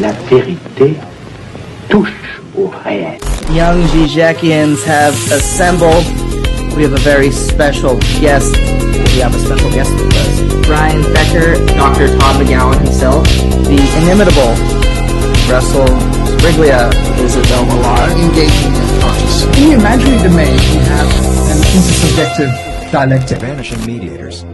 La vérité touche au réel. Young Jacquians have assembled. We have a very special guest. We have a special guest with us. Brian Becker, Dr. Todd McGowan himself, the inimitable Russell Spriglia, Isabel Millar. Engaging in conscious. In the imaginary domain, we have an intersubjective dialectic. Vanishing mediators.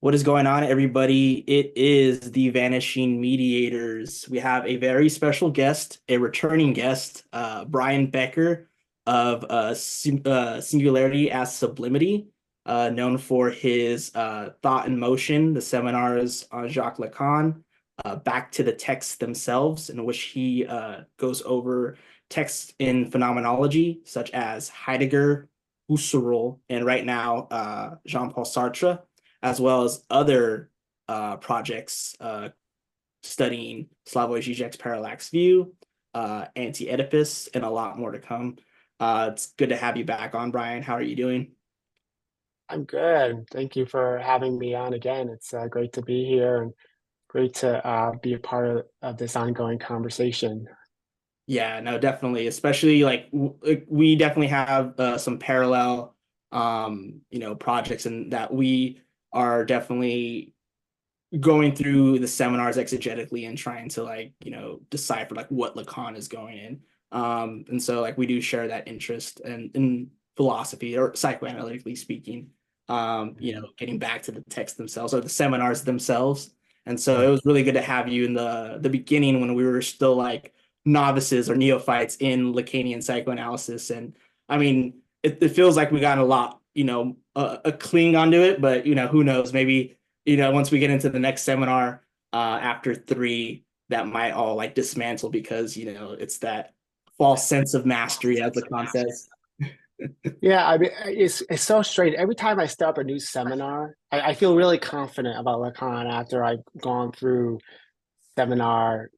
What is going on, everybody? It is the Vanishing Mediators. We have a very special guest, a returning guest, Brian Becker of Singularity as Sublimity, known for his Thought in Motion, the seminars on Jacques Lacan, Back to the Texts Themselves, in which he goes over texts in phenomenology, such as Heidegger, Husserl, and right now, Jean-Paul Sartre, as well as other projects studying Slavoj Žižek's parallax view, anti-Oedipus, and a lot more to come. It's good to have you back on, Brian. How are you doing? I'm good. Thank you for having me on again. It's great to be here and great to be a part of this ongoing conversation. Yeah, no, definitely. Especially like we definitely have some parallel, projects, and that we are definitely going through the seminars exegetically and trying to decipher what Lacan is going in. And so we do share that interest in philosophy, or psychoanalytically speaking, getting back to the texts themselves or the seminars themselves. And so it was really good to have you in the beginning when we were still novices or neophytes in Lacanian psychoanalysis. And I mean, it feels like we got a lot, a cling onto it, but who knows, maybe, once we get into the next seminar after 3, that might all dismantle, because, it's that false sense of mastery, as Lacan says. Yeah, I mean, it's so strange. Every time I start a new seminar, I feel really confident about Lacan after I've gone through seminar,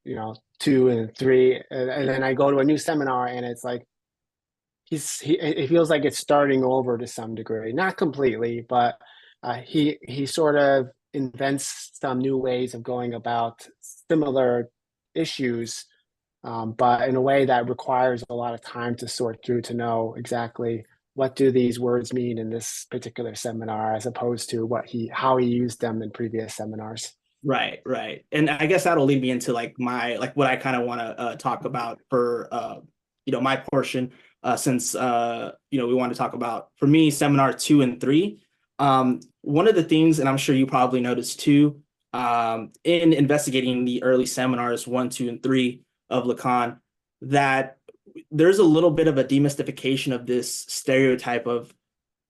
2 and 3, and then I go to a new seminar and it's like it feels like it's starting over to some degree, not completely, but he sort of invents some new ways of going about similar issues, but in a way that requires a lot of time to sort through to know exactly what do these words mean in this particular seminar, as opposed to how he used them in previous seminars. Right. And I guess that'll lead me into my what I kind of want to talk about for my portion, since we want to talk about, for me, seminar 2 and 3. One of the things, and I'm sure you probably noticed too, in investigating the early seminars 1, 2, and 3 of Lacan, that there's a little bit of a demystification of this stereotype of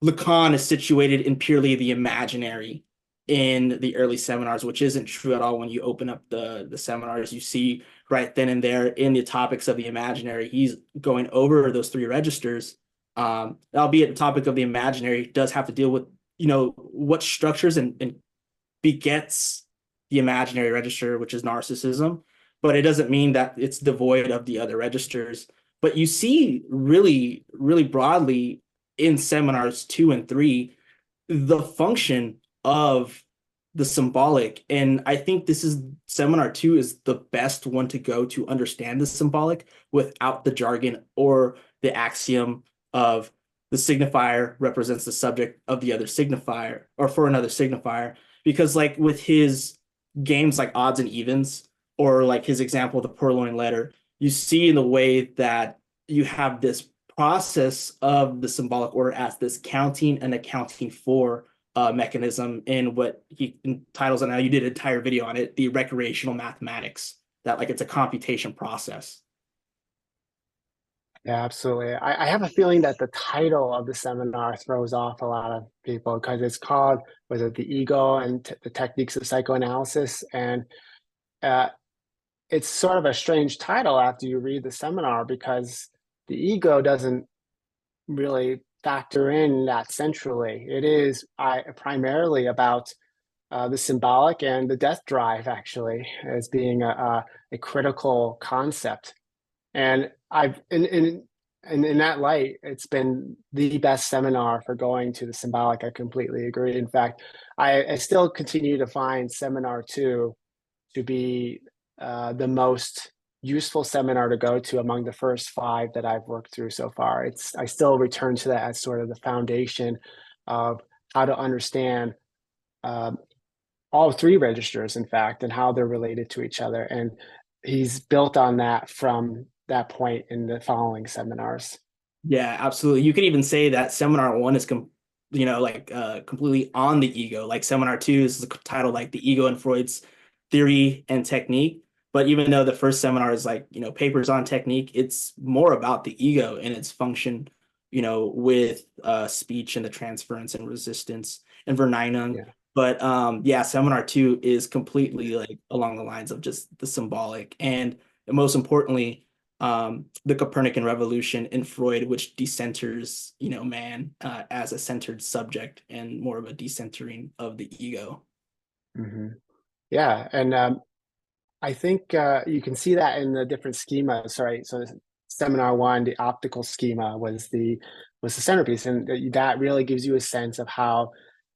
Lacan is situated in purely the imaginary in the early seminars, which isn't true at all. When you open up the seminars, you see right then and there in the topics of the imaginary, he's going over those 3 registers. Albeit the topic of the imaginary does have to deal with, what structures and begets the imaginary register, which is narcissism, but it doesn't mean that it's devoid of the other registers. But you see really, really broadly in seminars 2 and 3, the function of the symbolic. And I think seminar 2 is the best one to go to understand the symbolic without the jargon or the axiom of the signifier represents the subject of the other signifier, or for another signifier. Because with his games like odds and evens, or his example of the purloined letter, you see in the way that you have this process of the symbolic order as this counting and accounting for mechanism in what he entitles, and now you did an entire video on it, the recreational mathematics, that it's a computation process. Yeah, absolutely. I have a feeling that the title of the seminar throws off a lot of people, because it's called, was it The Ego and the Techniques of Psychoanalysis? And it's sort of a strange title after you read the seminar, because the ego doesn't really factor in that centrally. It is primarily about the symbolic and the death drive, actually, as being a critical concept. And and in that light, it's been the best seminar for going to the Symbolic. I completely agree. In fact, I still continue to find seminar 2 to be the most useful seminar to go to among the first 5 that I've worked through so far. I still return to that as sort of the foundation of how to understand all 3 registers, in fact, and how they're related to each other. And he's built on that from that point in the following seminars. Yeah, absolutely. You could even say that seminar 1 is completely on the ego. Like seminar 2 is titled like the ego and Freud's theory and technique. But even though the first seminar is like, papers on technique, it's more about the ego and its function, with speech and the transference and resistance and Verneinung. Yeah. But yeah, seminar 2 is completely like along the lines of just the symbolic, and most importantly, the Copernican revolution in Freud, which decenters, man as a centered subject and more of a decentering of the ego. Mm-hmm. Yeah, and I think you can see that in the different schemas, right? So seminar 1, the optical schema was the centerpiece, and that really gives you a sense of how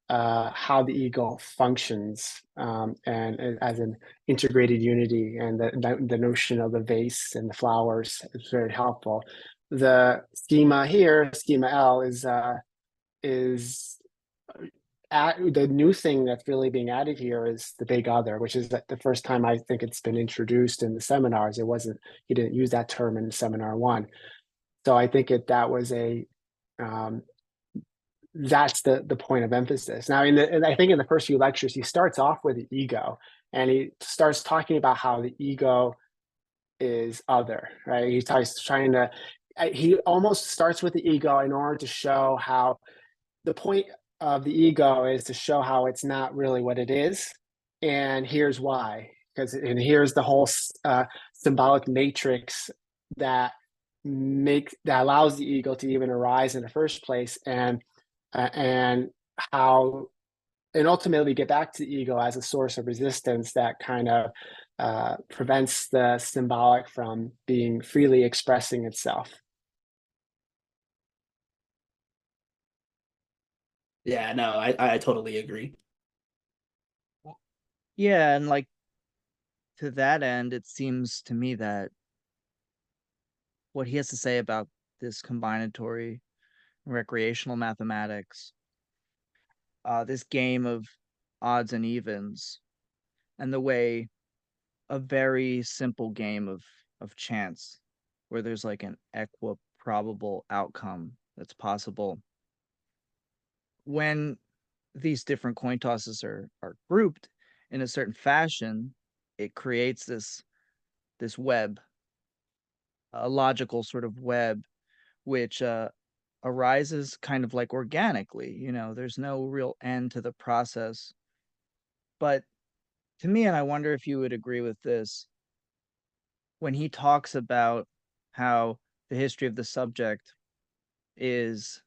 the ego functions, and as an integrated unity, and the notion of the vase and the flowers is very helpful. The schema here, schema L, is the new thing that's really being added here is the big other, which is the first time I think it's been introduced in the seminars. He didn't use that term in seminar 1. So I think that was that's the point of emphasis. Now, I think in the first few lectures, he starts off with the ego, and he starts talking about how the ego is other, right? He almost starts with the ego in order to show how the point of the ego is to show how it's not really what it is, and here's why. And here's the whole symbolic matrix that allows the ego to even arise in the first place, and how, and ultimately get back to the ego as a source of resistance that kind of prevents the symbolic from being freely expressing itself. Yeah, no, I totally agree. Yeah, and like to that end, it seems to me that what he has to say about this combinatory recreational mathematics, this game of odds and evens, and the way a very simple game of chance, where there's like an equiprobable outcome that's possible when these different coin tosses are grouped in a certain fashion. It creates this web, a logical sort of web, which arises kind of like organically. There's no real end to the process. But to me, and I wonder if you would agree with this, when he talks about how the history of the subject is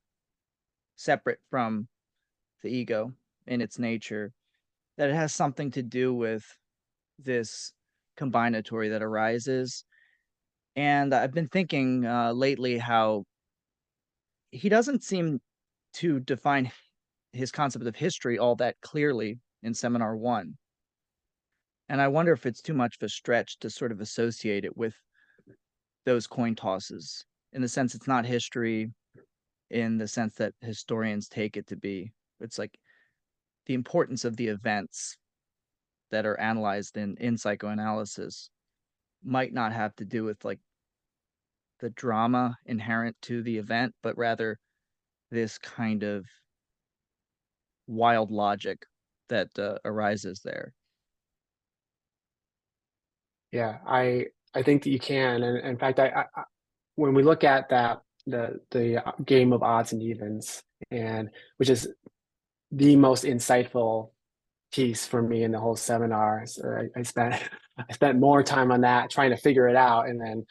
separate from the ego in its nature, that it has something to do with this combinatory that arises. And I've been thinking lately how he doesn't seem to define his concept of history all that clearly in seminar 1. And I wonder if it's too much of a stretch to sort of associate it with those coin tosses, in the sense it's not history in the sense that historians take it to be. It's like the importance of the events that are analyzed in psychoanalysis might not have to do with like the drama inherent to the event, but rather this kind of wild logic that arises there. Yeah, I think that you can, and in fact, I when we look at that, the game of odds and evens, and which is the most insightful piece for me in the whole seminar. So I spent more time on that, trying to figure it out, and then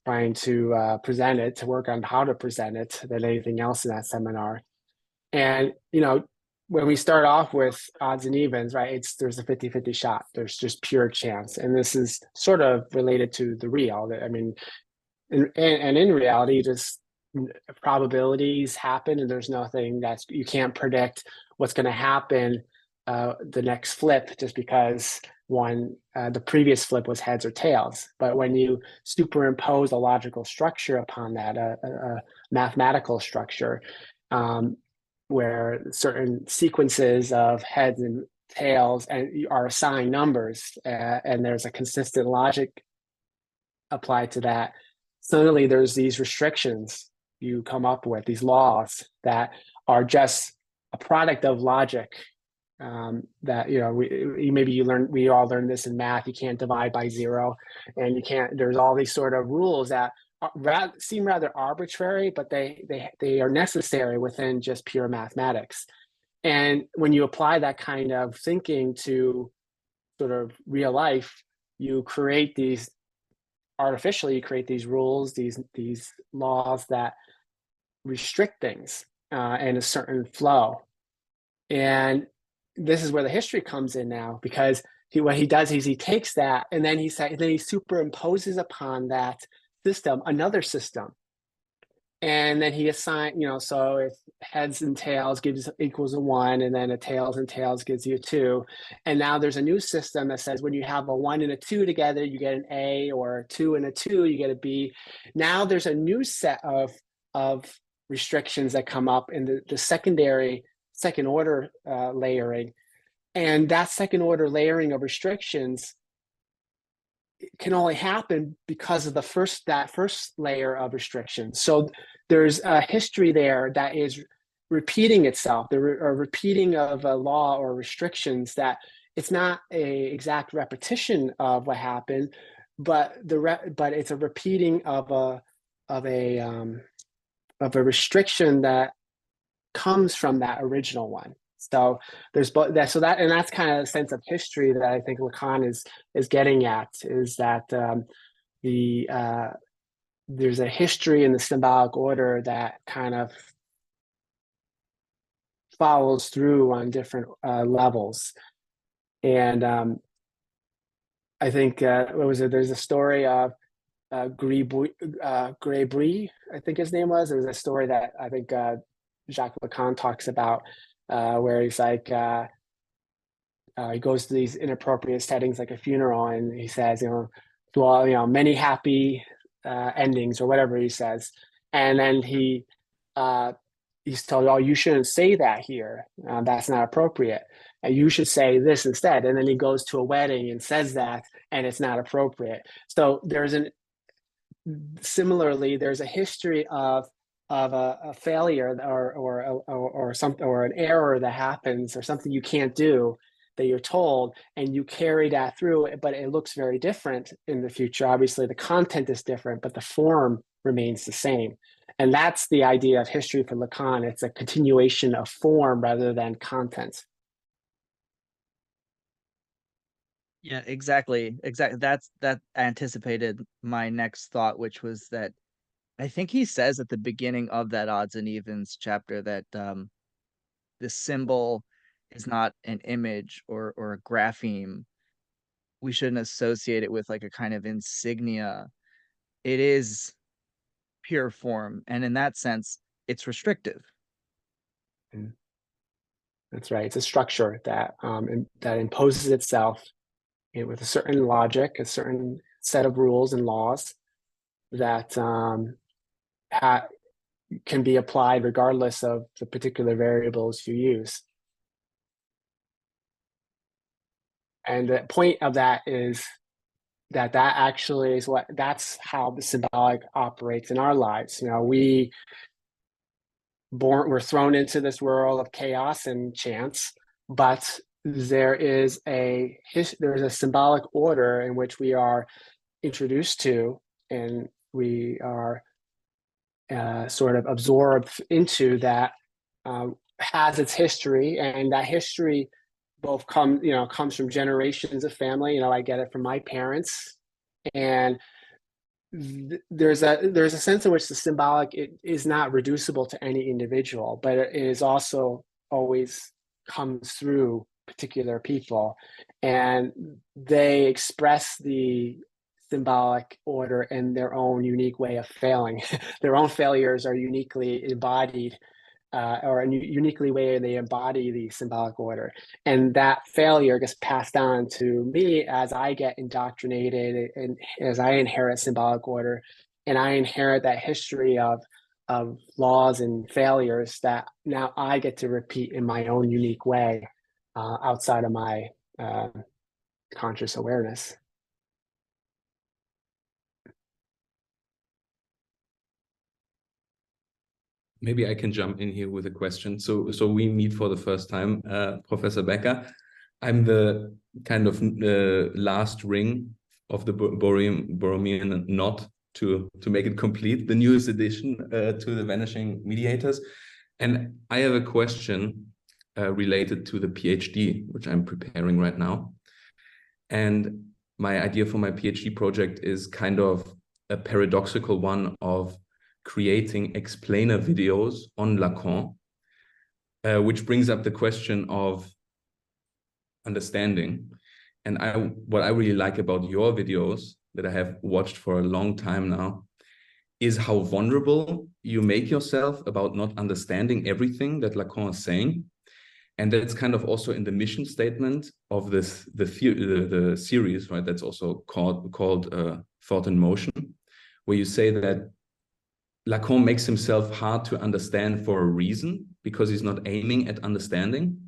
trying to present it, to work on how to present it, than anything else in that seminar. And when we start off with odds and evens, right, there's a 50-50 shot. There's just pure chance, and this is sort of related to the real. I mean, and in reality, just probabilities happen, and there's nothing that's, you can't predict what's going to happen the next flip just because the previous flip was heads or tails. But when you superimpose a logical structure upon that, a mathematical structure, where certain sequences of heads and tails and are assigned numbers, and there's a consistent logic applied to that, suddenly there's these restrictions you come up with, these laws that are just a product of logic. That, we all learned this in math. You can't divide by zero, and you can't. There's all these sort of rules that seem rather arbitrary, but they are necessary within just pure mathematics. And when you apply that kind of thinking to sort of real life, you create these artificially. You create these rules, these laws that restrict things in a certain flow. And this is where the history comes in now, because what he does is he takes that and then he superimposes upon that system another system, and then he assigns, so if heads and tails equals a 1, and then a tails and tails gives you a 2, and now there's a new system that says when you have a 1 and a 2 together, you get an A, or a 2 and a 2, you get a B. Now there's a new set of restrictions that come up in the second order layering, and that second order layering of restrictions can only happen because of that first layer of restrictions. So there's a history there that is repeating itself, a repeating of a law or restrictions, that it's not a exact repetition of what happened, but it's a repeating of a restriction that comes from that original one. So there's that. So that, and that's kind of a sense of history that I think Lacan is getting at, is that there's a history in the symbolic order that kind of follows through on different levels. And I think there's a story of Grébry, I think his name was. There was a story that I think Jacques Lacan talks about, where he's like, he goes to these inappropriate settings like a funeral, and he says, to all, many happy endings, or whatever he says. And then he's told, oh, you shouldn't say that here. That's not appropriate. And you should say this instead. And then he goes to a wedding and says that, and it's not appropriate. So similarly, there's a history of a failure or something, or an error that happens, or something you can't do that you're told, and you carry that through, but it looks very different in the future. Obviously, the content is different, but the form remains the same. And that's the idea of history for Lacan. It's a continuation of form rather than content. Yeah, exactly. That anticipated my next thought, which was that I think he says at the beginning of that odds and evens chapter that the symbol is not an image or a grapheme. We shouldn't associate it with like a kind of insignia. It is pure form, and in that sense, it's restrictive. That's right. It's a structure that imposes itself with a certain logic, a certain set of rules and laws that can be applied regardless of the particular variables you use. And the point of that is that actually is that's how the symbolic operates in our lives. We're thrown into this world of chaos and chance, but there is a symbolic order in which we are introduced to, and we are sort of absorbed into, that has its history, and that history both comes from generations of family. I get it from my parents, and there's a sense in which the symbolic is not reducible to any individual, but it is also always comes through particular people, and they express the symbolic order in their own unique way of failing. Their own failures are uniquely embodied, or uniquely way they embody the symbolic order. And that failure gets passed on to me as I get indoctrinated and as I inherit symbolic order, and I inherit that history of laws and failures that now I get to repeat in my own unique way, outside of my conscious awareness. Maybe I can jump in here with a question. So we meet for the first time, Professor Becker. I'm the kind of last ring of the Borromean knot to make it complete, the newest addition to the Vanishing Mediators. And I have a question related to the PhD, which I'm preparing right now. And my idea for my PhD project is kind of a paradoxical one of creating explainer videos on Lacan, which brings up the question of understanding. And what I really like about your videos that I have watched for a long time now is how vulnerable you make yourself about not understanding everything that Lacan is saying. And that's kind of also in the mission statement of the series, right? That's also called Thought in Motion, where you say that Lacan makes himself hard to understand for a reason, because he's not aiming at understanding.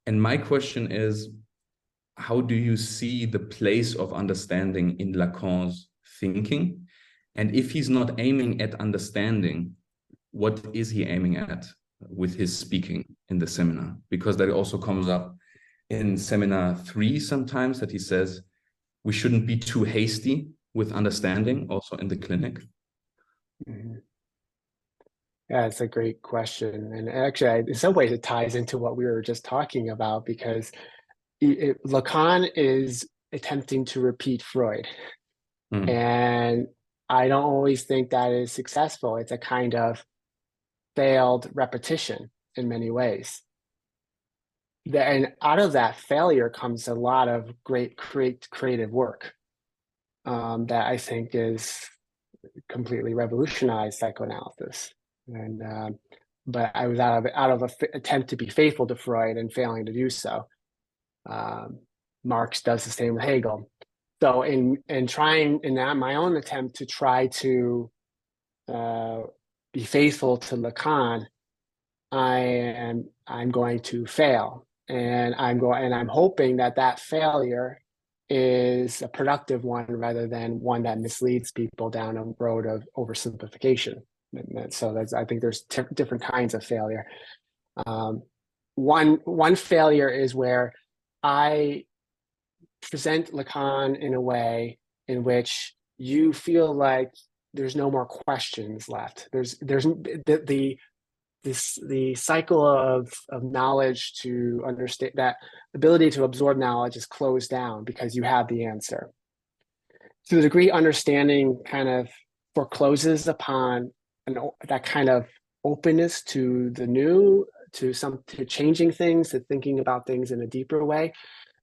And my question is, how do you see the place of understanding in Lacan's thinking? And if he's not aiming at understanding, what is he aiming at with his speaking in the seminar? Because that also comes up in seminar 3 sometimes, that he says we shouldn't be too hasty with understanding, also in the clinic. Mm-hmm. Yeah, it's a great question. And actually, in some ways, it ties into what we were just talking about, because Lacan is attempting to repeat Freud. And I don't always think that is successful. It's a kind of failed repetition in many ways. And out of that failure comes a lot of great creative work that I think is completely revolutionized psychoanalysis. And but I was out of an attempt to be faithful to Freud and failing to do so. Marx does the same with Hegel. So in my own attempt to try to be faithful to Lacan, I'm going to fail, and I'm hoping that failure is a productive one rather than one that misleads people down a road of oversimplification. And so I think there's different kinds of failure. One failure is where I present Lacan in a way in which you feel like there's no more questions left. There's the cycle of knowledge to understand, that ability to absorb knowledge is closed down because you have the answer. To the degree understanding kind of forecloses upon that kind of openness to the new, to changing things, to thinking about things in a deeper way.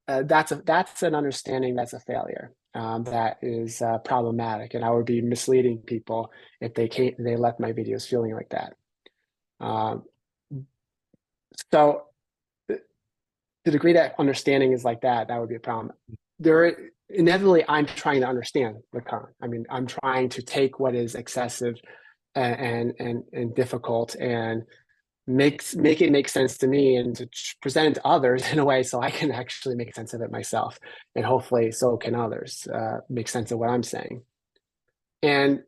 That's an understanding that's a failure. That is problematic, and I would be misleading people if they left my videos feeling like that. So the degree that understanding is like that would be a problem. Inevitably, I'm trying to understand Lacan. I mean, I'm trying to take what is excessive and difficult and make it make sense to me, and to present it to others in a way so I can actually make sense of it myself, and hopefully so can others make sense of what I'm saying. And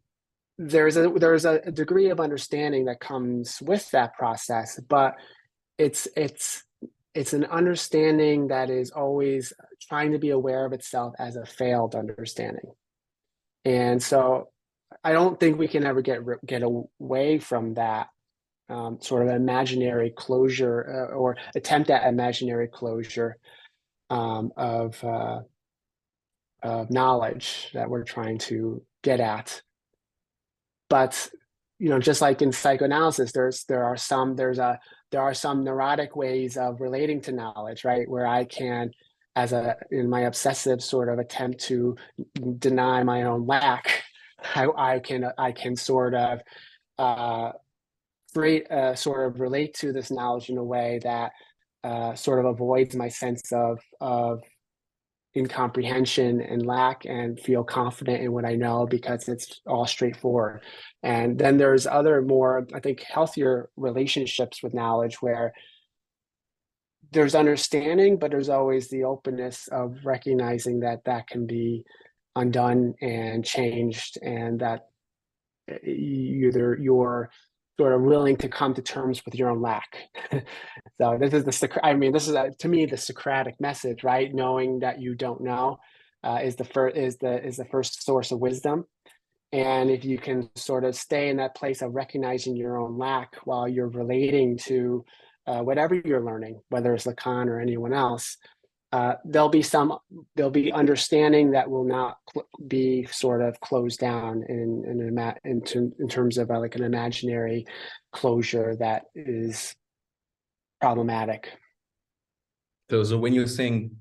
there's a degree of understanding that comes with that process, but it's an understanding that is always trying to be aware of itself as a failed understanding. And so I don't think we can ever get away from that sort of imaginary closure or attempt at imaginary closure of knowledge that we're trying to get at. But just like in psychoanalysis, there are some neurotic ways of relating to knowledge, right? Where I can in my obsessive sort of attempt to deny my own lack, I can sort of sort of relate to this knowledge in a way that sort of avoids my sense of incomprehension and lack, and feel confident in what I know because it's all straightforward. And then there's other more, I think, healthier relationships with knowledge where there's understanding, but there's always the openness of recognizing that that can be undone and changed, and that you're sort of willing to come to terms with your own lack. So this is to me the Socratic message, right? Knowing that you don't know is the first source of wisdom. And if you can sort of stay in that place of recognizing your own lack while you're relating to whatever you're learning, whether it's Lacan or anyone else, there'll be understanding that will not be sort of closed down in terms of like an imaginary closure that is problematic. So when you're saying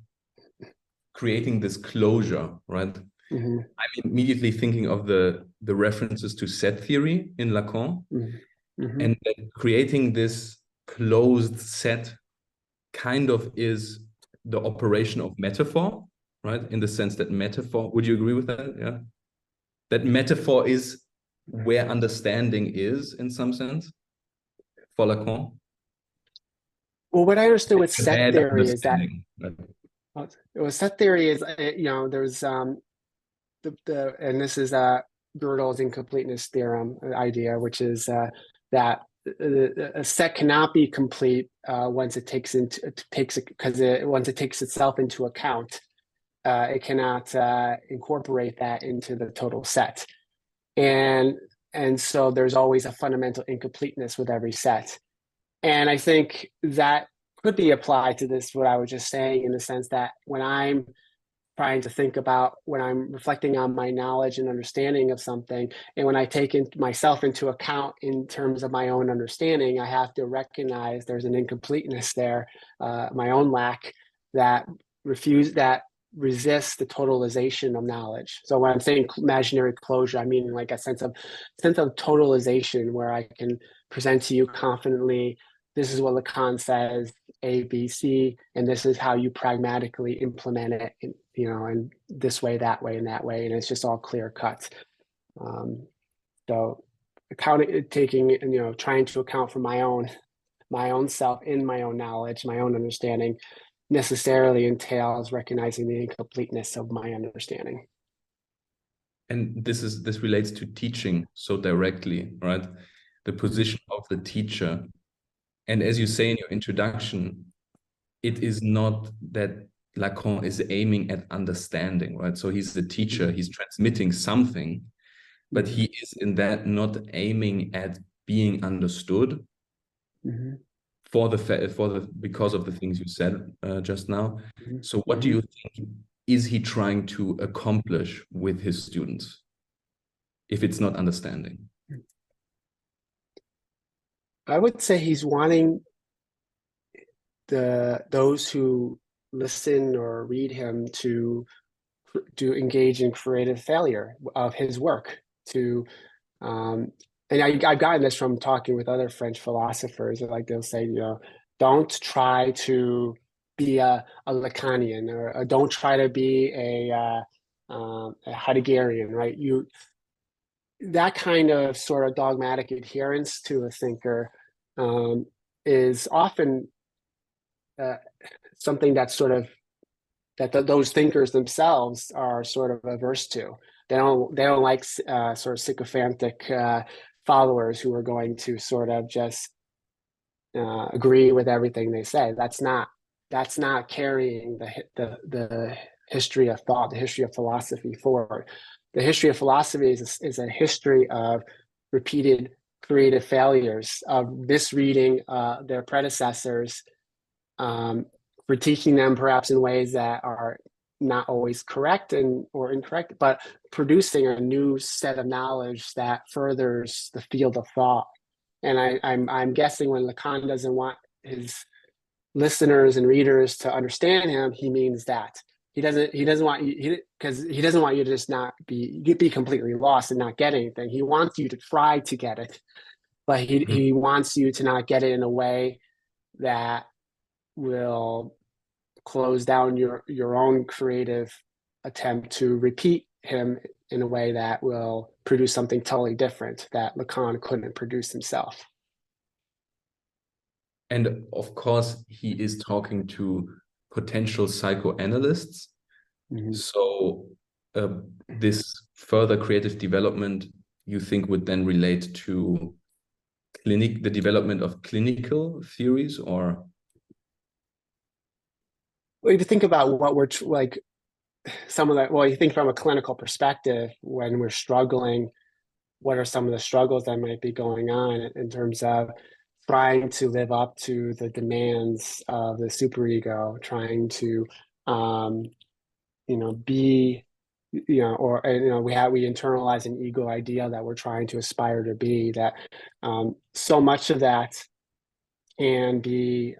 creating this closure, right? Mm-hmm. I'm immediately thinking of the references to set theory in Lacan, Mm-hmm. and that creating this closed set kind of is the operation of metaphor, right? In the sense that metaphor, would you agree with that? Yeah. That metaphor is where understanding is, in some sense, for Lacan. Well, what I understood with set theory is that set theory is, there's and this is Gödel's incompleteness theorem idea, which is that a set cannot be complete once it takes itself into account. It cannot incorporate that into the total set, and so there's always a fundamental incompleteness with every set. And I think that could be applied to this, what I was just saying, in the sense that when I'm trying to think about, when I'm reflecting on my knowledge and understanding of something, and when I take myself into account in terms of my own understanding, I have to recognize there's an incompleteness there, my own lack, that resists the totalization of knowledge. So when I'm saying imaginary closure, I mean like a sense of totalization, where I can present to you confidently, this is what Lacan says, A, B, C, and this is how you pragmatically implement it, in this way, that way, and that way, and it's just all clear cut. So trying to account for my own self in my own knowledge, my own understanding, necessarily entails recognizing the incompleteness of my understanding. And this relates to teaching so directly, right? The position of the teacher. And as you say in your introduction, it is not that Lacan is aiming at understanding, right? So he's the teacher, he's transmitting something, but he is in that not aiming at being understood because of the things you said just now. So what do you think is he trying to accomplish with his students if it's not understanding? I would say he's wanting those who listen or read him to engage in creative failure of his work. And I've gotten this from talking with other French philosophers. Like they'll say, don't try to be a Lacanian, or don't try to be a Heideggerian, right? That kind of sort of dogmatic adherence to a thinker is often something that's sort of those thinkers themselves are sort of averse to. They don't like sort of sycophantic followers who are going to sort of just agree with everything they say. That's not carrying the history of thought, the history of philosophy forward. The history of philosophy is a history of repeated creative failures, of misreading their predecessors, critiquing them perhaps in ways that are not always correct or incorrect, but producing a new set of knowledge that furthers the field of thought. And I'm guessing when Lacan doesn't want his listeners and readers to understand him, he means that. He doesn't want you, because he doesn't want you to just not be completely lost and not get anything. He wants you to try to get it, but he wants you to not get it in a way that will close down your own creative attempt to repeat him in a way that will produce something totally different that Lacan couldn't produce himself. And of course, he is talking to potential psychoanalysts. Mm-hmm. So this further creative development, you think, would then relate to the development of clinical theories, or? Well, if you think about what we're like, some of that, well, you think from a clinical perspective, when we're struggling, what are some of the struggles that might be going on in terms of trying to live up to the demands of the superego, trying to, be, or we internalize an ego idea that we're trying to aspire to be. That so much of that can be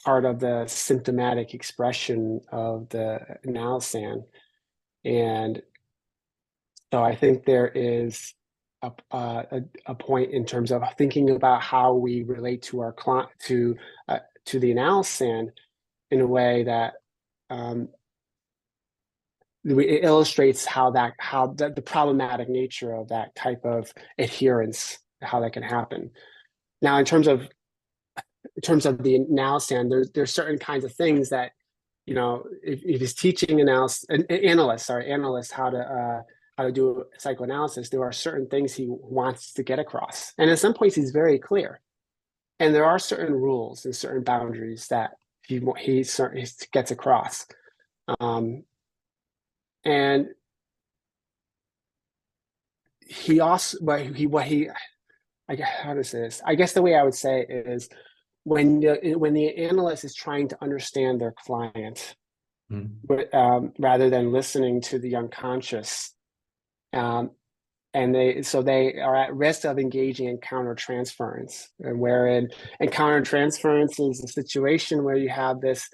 part of the symptomatic expression of the analysan. And so I think there is a point in terms of thinking about how we relate to our client, to the analysan, in a way that it illustrates how the problematic nature of that type of adherence, how that can happen. Now, in terms of the analysan, there's certain kinds of things that, if he's teaching analysts how to do psychoanalysis, there are certain things he wants to get across. And at some points, he's very clear. And there are certain rules and certain boundaries that he gets across. And he also, how to say this? I guess the way I would say it is, when the analyst is trying to understand their client, rather than listening to the unconscious, and they are at risk of engaging in countertransference, and wherein countertransference is a situation where you have this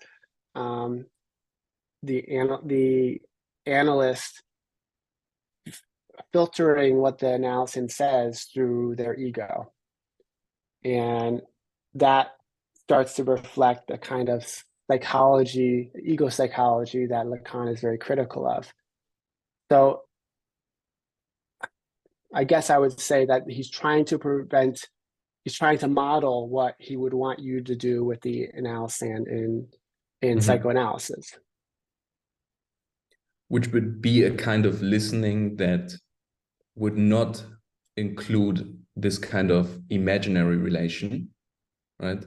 the analyst filtering what the analysan says through their ego, and that starts to reflect the kind of ego psychology that Lacan is very critical of. So I guess I would say that he's trying to model what he would want you to do with the analysan in psychoanalysis. Which would be a kind of listening that would not include this kind of imaginary relation, right?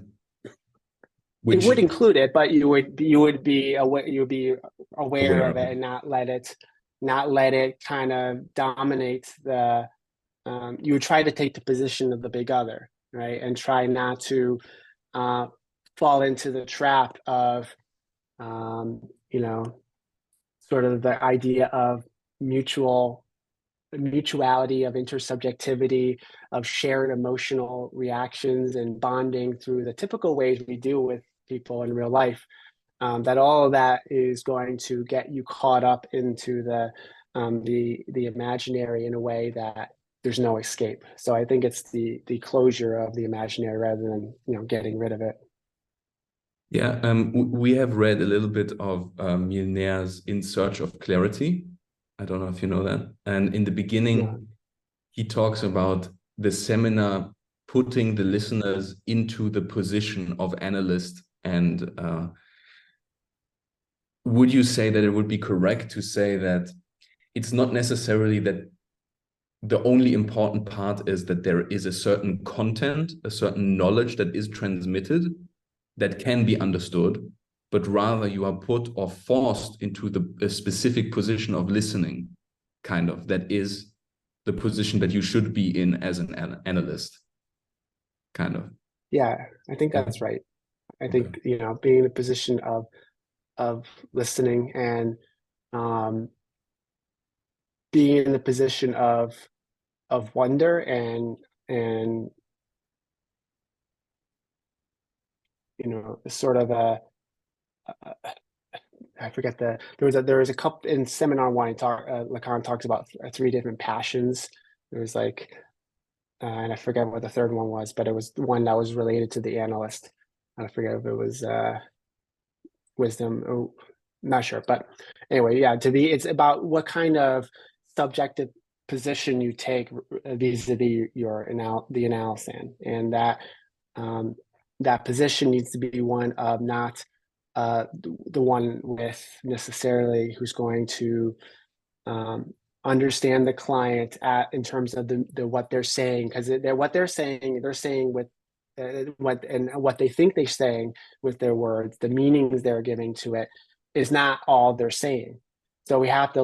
It would include it, but you would be aware of it and not let it kind of dominate the. You would try to take the position of the big other, right, and try not to fall into the trap of, sort of the idea of mutuality, of intersubjectivity, of shared emotional reactions and bonding through the typical ways we deal with people in real life. That all of that is going to get you caught up into the imaginary in a way that there's no escape. So I think it's the closure of the imaginary rather than getting rid of it. Yeah, we have read a little bit of Milner's In Search of Clarity. I don't know if you know that. And in the beginning, he talks about the seminar putting the listeners into the position of analyst. And would you say that it would be correct to say that it's not necessarily that the only important part is that there is a certain content, a certain knowledge that is transmitted that can be understood, but rather you are put or forced into a specific position of listening, kind of, that is the position that you should be in as an analyst, kind of. Yeah, I think that's right. I think, being in a position of listening and being in the position of wonder and sort of I forget there was a couple in seminar one. Lacan talks about three different passions. There was like, and I forget what the third one was, but it was the one that was related to the analyst. I forget if it was wisdom. Oh, not sure, but anyway, yeah. It's about what kind of subjective position you take vis-a-vis the analysan, and that position needs to be one of not the one with necessarily who's going to understand the client in terms of the what they're saying, because they're saying with what they think they're saying with their words, the meanings they're giving to it is not all they're saying. So we have to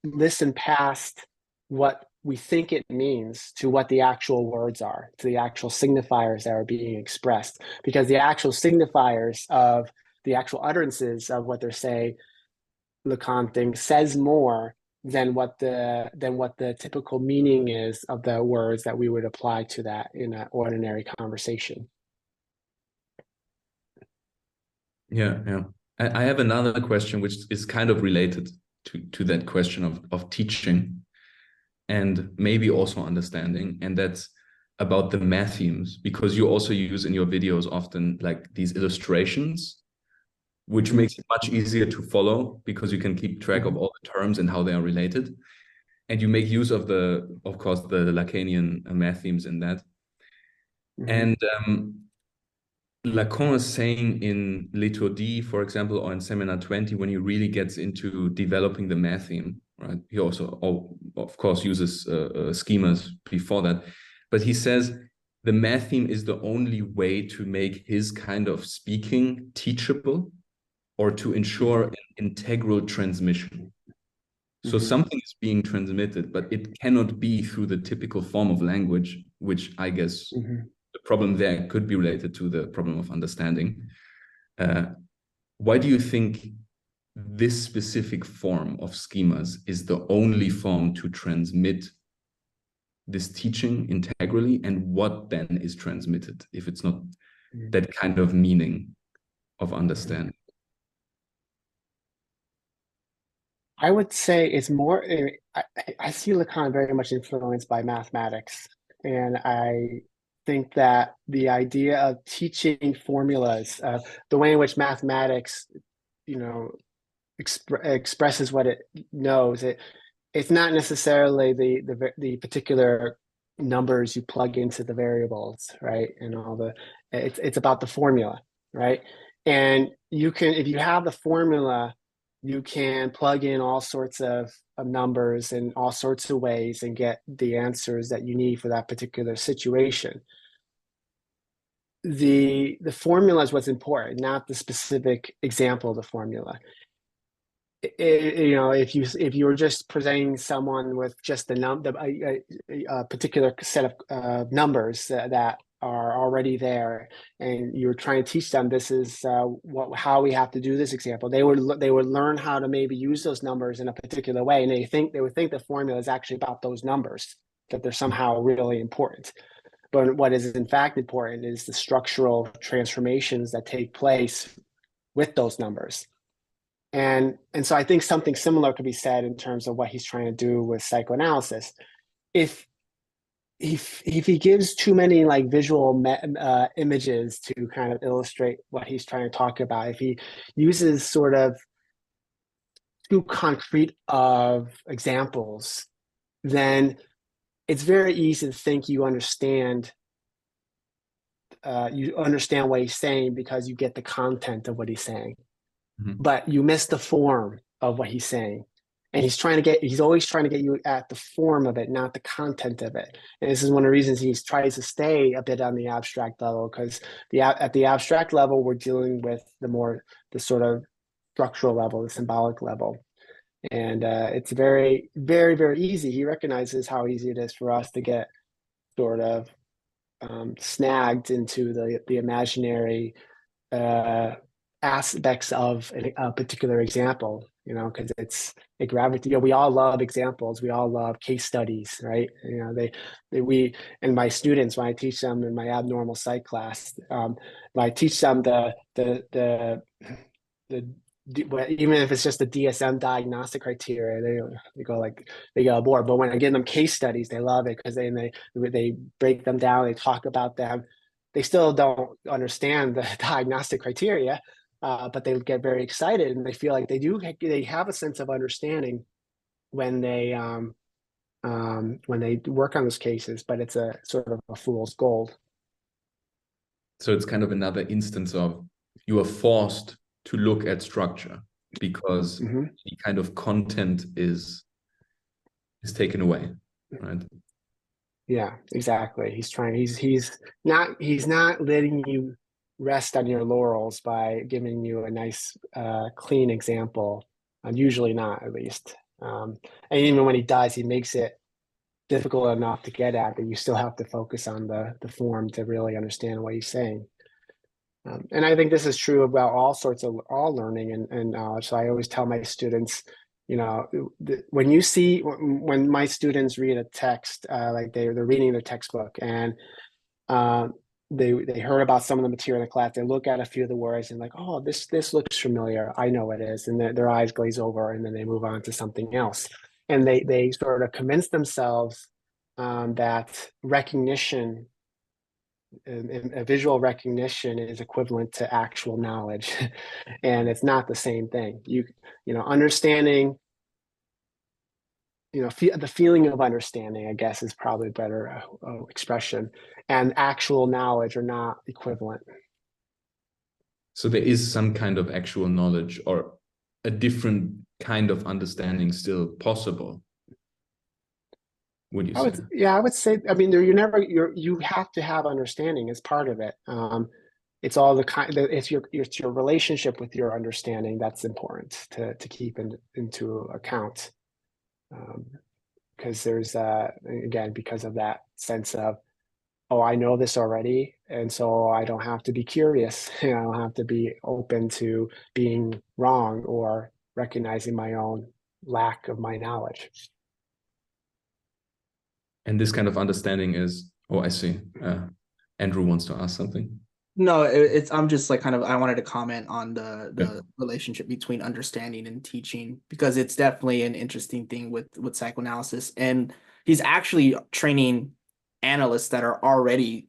listen past what we think it means to what the actual words are, to the actual signifiers that are being expressed, because the actual signifiers of the actual utterances of what they're saying, Lacan thinks, says more than what the typical meaning is of the words that we would apply to that in an ordinary conversation. Yeah. I have another question which is kind of related to that question of teaching and maybe also understanding, and that's about the mathemes, because you also use in your videos often like these illustrations, which makes it much easier to follow because you can keep track of all the terms and how they are related. And you make use of course, the Lacanian mathemes in that. And Lacan is saying in L'étourdie, for example, or in Seminar 20, when he really gets into developing the matheme, right? He also, of course, uses schemas before that. But he says the matheme is the only way to make his kind of speaking teachable or to ensure an integral transmission. So something is being transmitted, but it cannot be through the typical form of language, which I guess the problem there could be related to the problem of understanding. Why do you think this specific form of schemas is the only form to transmit this teaching integrally, and what then is transmitted if it's not that kind of meaning of understanding? I would say it's more, I see Lacan very much influenced by mathematics. And I think that the idea of teaching formulas, the way in which mathematics, expresses what it knows, it's not necessarily the particular numbers you plug into the variables, right? And it's about the formula, right? And if you have the formula, you can plug in all sorts of numbers in all sorts of ways and get the answers that you need for that particular situation. The formula is what's important, not the specific example of the formula. If you were just presenting someone with just a particular set of numbers that are already there, and you're trying to teach them this is how we have to do this example, they would learn how to maybe use those numbers in a particular way, and they would think the formula is actually about those numbers, that they're somehow really important. But what is in fact important is the structural transformations that take place with those numbers. And so I think something similar could be said in terms of what he's trying to do with psychoanalysis. If he gives too many like visual images to kind of illustrate what he's trying to talk about, if he uses sort of too concrete of examples, then it's very easy to think you understand what he's saying because you get the content of what he's saying. But you miss the form of what he's saying. And he's always trying to get you at the form of it, not the content of it. And this is one of the reasons he tries to stay a bit on the abstract level, because at the abstract level, we're dealing with the sort of structural level, the symbolic level. And it's very, very, very easy. He recognizes how easy it is for us to get sort of snagged into the imaginary aspects of a particular example. because it gravitates. We all love examples. We all love case studies, right? We and my students, when I teach them in my abnormal psych class, when I teach them the even if it's just the DSM diagnostic criteria, they go bored. But when I give them case studies, they love it because they break them down, they talk about them. They still don't understand the diagnostic criteria, but they get very excited and they feel like they have a sense of understanding when they work on those cases. But it's a sort of a fool's gold. So it's kind of another instance of you are forced to look at structure because the kind of content is taken away, right? Yeah, exactly. He's not letting you rest on your laurels by giving you a nice clean example. Usually not, at least. And even when he does, he makes it difficult enough to get at that you still have to focus on the form to really understand what he's saying. And I think this is true about all learning and knowledge. So I always tell my students, when my students read a text, like they're reading their textbook and they heard about some of the material in the class, they look at a few of the words and like, oh, this looks familiar. I know it is. And their eyes glaze over and then they move on to something else. And they sort of convince themselves that recognition, a visual recognition is equivalent to actual knowledge. And it's not the same thing. Understanding, the feeling of understanding, I guess, is probably a better expression, and actual knowledge are not equivalent. So there is some kind of actual knowledge or a different kind of understanding still possible, would you say? I would say, I mean, you have to have understanding as part of it. It's all it's your relationship with your understanding that's important to keep into account. Because there's again, because of that sense of, oh, I know this already, and so I don't have to be curious. I don't have to be open to being wrong or recognizing my own lack of my knowledge. And this kind of understanding is, oh, I see. Andrew wants to ask something. No, I'm just like I wanted to comment on the relationship between understanding and teaching, because it's definitely an interesting thing with psychoanalysis. And he's actually training analysts that are already,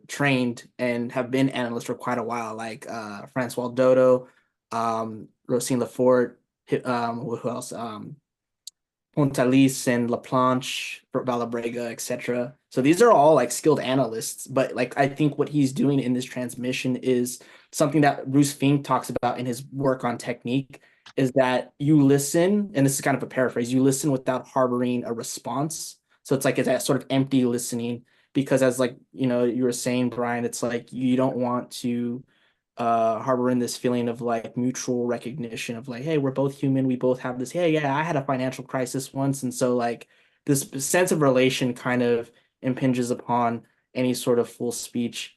trained and have been analysts for quite a while, like Francois Dodo, Rosine Lefort, who else? Pontalis and Laplanche, Valabrega, etc. So these are all like skilled analysts, but like I think what he's doing in this transmission is something that Bruce Fink talks about in his work on technique, is that you listen, and this is kind of a paraphrase, you listen without harboring a response. So it's that sort of empty listening, because as you were saying, Brian, it's like you don't want to harbor in this feeling of like mutual recognition of like, hey, we're both human, we both have this, hey, yeah, I had a financial crisis once, and so like this sense of relation kind of impinges upon any sort of full speech.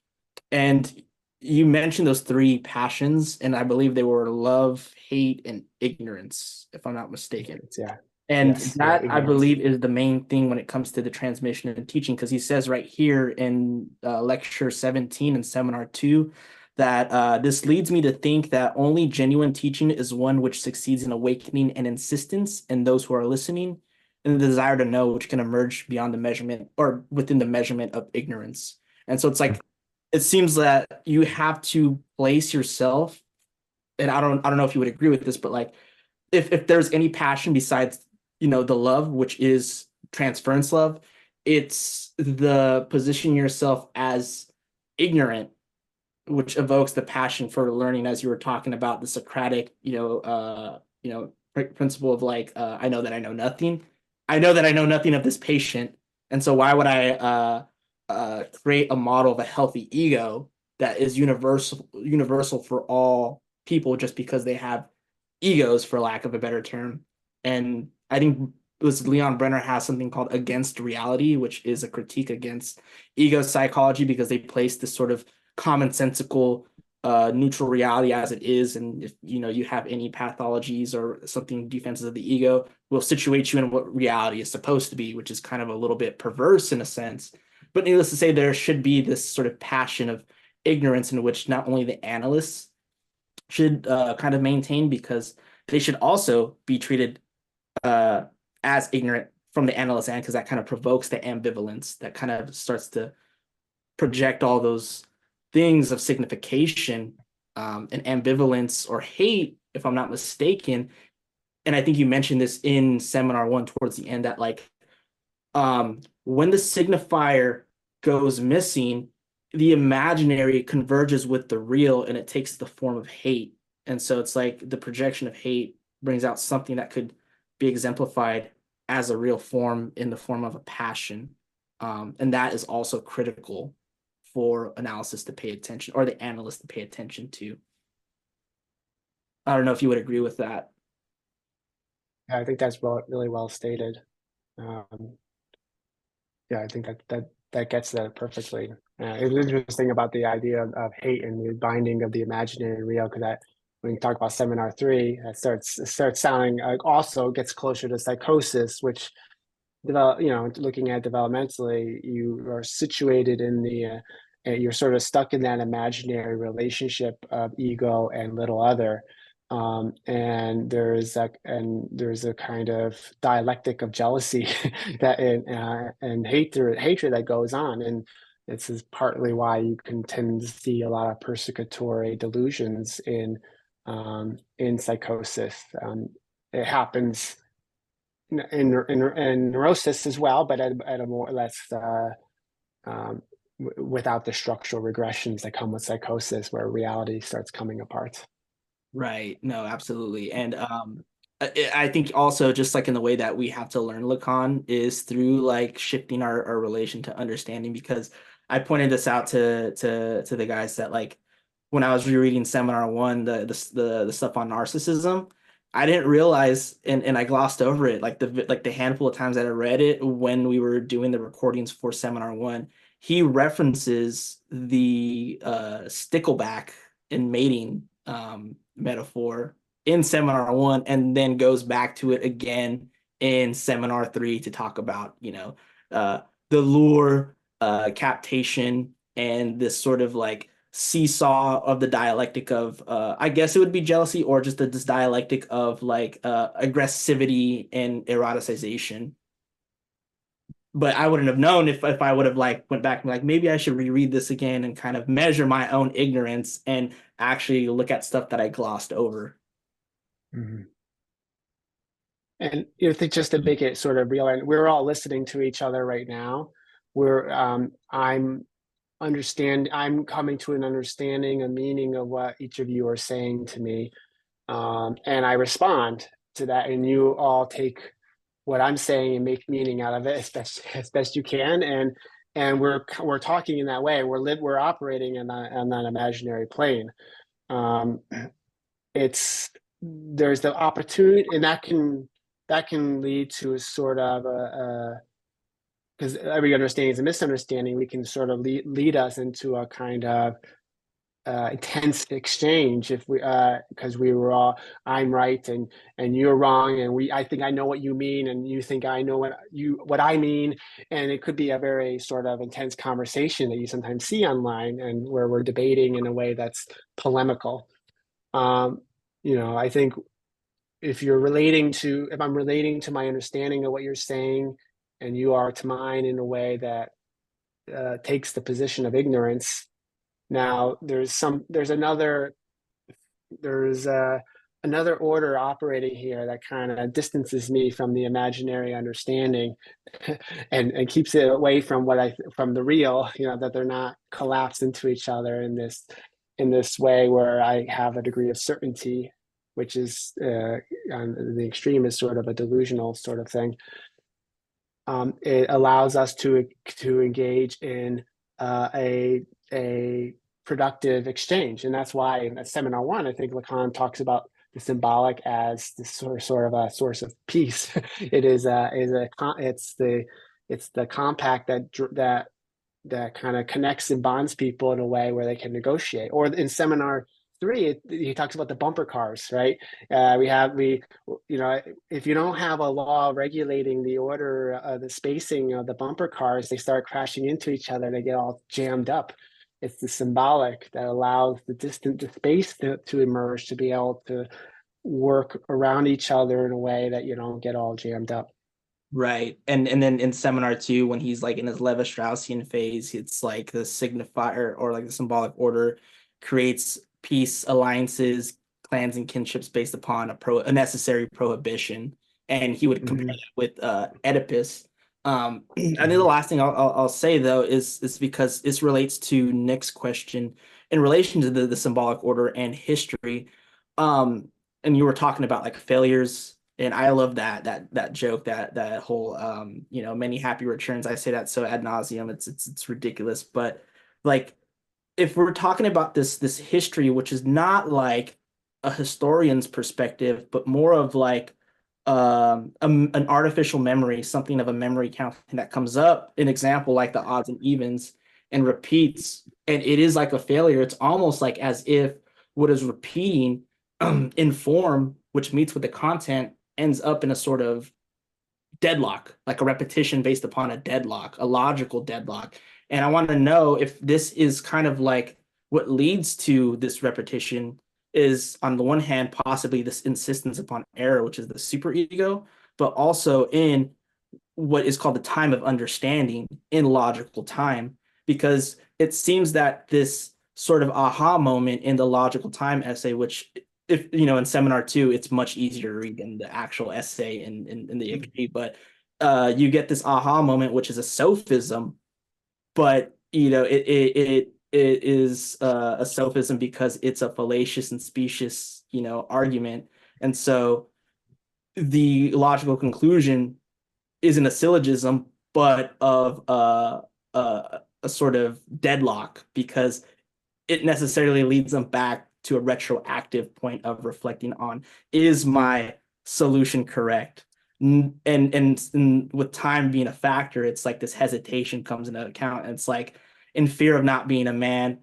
And you mentioned those three passions, and I believe they were love, hate, and ignorance, if I'm not mistaken. Yeah. And yes, that, yeah, I believe, is the main thing when it comes to the transmission and teaching, because he says right here in lecture 17 and seminar 2 that this leads me to think that only genuine teaching is one which succeeds in awakening an insistence in those who are listening, and the desire to know, which can emerge beyond the measurement or within the measurement of ignorance. And so it's like, it seems that you have to place yourself, and I don't know if you would agree with this, but like if there's any passion besides the love, which is transference love, it's the position yourself as ignorant, which evokes the passion for learning, as you were talking about the Socratic, principle of like, I know that I know nothing. I know that I know nothing of this patient, and so why would I create a model of a healthy ego that is universal for all people just because they have egos, for lack of a better term. And I think Leon Brenner has something called Against Reality, which is a critique against ego psychology, because they place this sort of commonsensical neutral reality as it is, and if you have any pathologies or something defenses of the ego, will situate you in what reality is supposed to be, which is kind of a little bit perverse in a sense. But needless to say, there should be this sort of passion of ignorance in which not only the analysts should kind of maintain, because they should also be treated as ignorant from the analyst end, because that kind of provokes the ambivalence that kind of starts to project all those things of signification and ambivalence or hate, if I'm not mistaken. And I think you mentioned this in seminar 1 towards the end, that like when the signifier goes missing, the imaginary converges with the real and it takes the form of hate. And so it's like the projection of hate brings out something that could be exemplified as a real form in the form of a passion. And that is also critical for analysis to pay attention, or the analyst to pay attention to. I don't know if you would agree with that. Yeah, I think that's really well stated. Yeah, I think that gets that perfectly. It was interesting about the idea of hate and the binding of the imaginary and real, because when you talk about seminar 3, it starts sounding also gets closer to psychosis, which looking at developmentally, you are situated in the you're sort of stuck in that imaginary relationship of ego and little other. And there's a kind of dialectic of jealousy that and hatred that goes on, and this is partly why you can tend to see a lot of persecutory delusions in psychosis. It happens in neurosis as well, but at a more or less without the structural regressions that come with psychosis, where reality starts coming apart. Right. No, absolutely. And I think also, just like in the way that we have to learn Lacan is through like shifting our relation to understanding, because I pointed this out to the guys that like when I was rereading seminar 1, the stuff on narcissism, I didn't realize, and I glossed over it, like the handful of times that I read it when we were doing the recordings for seminar 1, he references the stickleback in mating metaphor in seminar 1, and then goes back to it again in seminar 3 to talk about the lure, captation, and this sort of like seesaw of the dialectic of I guess it would be jealousy, or just this dialectic of like aggressivity and eroticization. But I wouldn't have known if I would have like went back and like, maybe I should reread this again and kind of measure my own ignorance and actually look at stuff that I glossed over. Mm-hmm. And I think just to make it sort of real, and we're all listening to each other right now. I'm coming to an understanding, a meaning of what each of you are saying to me, and I respond to that, and you all take what I'm saying and make meaning out of it as best you can, and we're talking in that way. We're operating in that imaginary plane. There's the opportunity, and that can lead to a sort of because every understanding is a misunderstanding. We can sort of lead us into a kind of intense exchange if we because we were all, I'm right and you're wrong, and I think I know what you mean and you think I know what I mean, and it could be a very sort of intense conversation that you sometimes see online, and where we're debating in a way that's polemical. I think if I'm relating to my understanding of what you're saying, and you are to mine in a way that takes the position of ignorance. Now there's another order operating here that kind of distances me from the imaginary understanding and keeps it away from from the real, that they're not collapsed into each other in this way where I have a degree of certainty, which is on the extreme is sort of a delusional sort of thing. It allows us to engage in a productive exchange, and that's why in seminar 1, I think Lacan talks about the symbolic as this sort of a source of peace. It's the compact that that kind of connects and bonds people in a way where they can negotiate. Or in seminar 3, he talks about the bumper cars, right? If you don't have a law regulating the order, the spacing of the bumper cars, they start crashing into each other. They get all jammed up. It's the symbolic that allows the space to emerge, to be able to work around each other in a way that you don't get all jammed up. Right. And then in seminar 2, when he's like in his Levi-Straussian phase, it's like the signifier or like the symbolic order creates peace, alliances, clans, and kinships based upon a necessary prohibition. And he would compare that with Oedipus. I think the last thing I'll say though is because this relates to Nick's question in relation to the symbolic order and history. And you were talking about like failures. And I love that joke, that whole many happy returns. I say that so ad nauseum. It's ridiculous. But like if we're talking about this history, which is not like a historian's perspective, but more of like an artificial memory, something of a memory count that comes up, an example like the odds and evens and repeats, and it is like a failure. It's almost like as if what is repeating in form, which meets with the content, ends up in a sort of deadlock, like a repetition based upon a deadlock, a logical deadlock. And I want to know if this is kind of like what leads to this repetition is, on the one hand, possibly this insistence upon error, which is the superego, but also in what is called the time of understanding in logical time, because it seems that this sort of aha moment in the logical time essay, which if in seminar 2, it's much easier to read than the actual essay in the ICD, but you get this aha moment, which is a sophism, but it is a sophism because it's a fallacious and specious argument, and so the logical conclusion isn't a syllogism, but of a sort of deadlock, because it necessarily leads them back to a retroactive point of reflecting on, is my solution correct? And with time being a factor, it's like this hesitation comes into account. And it's like, in fear of not being a man,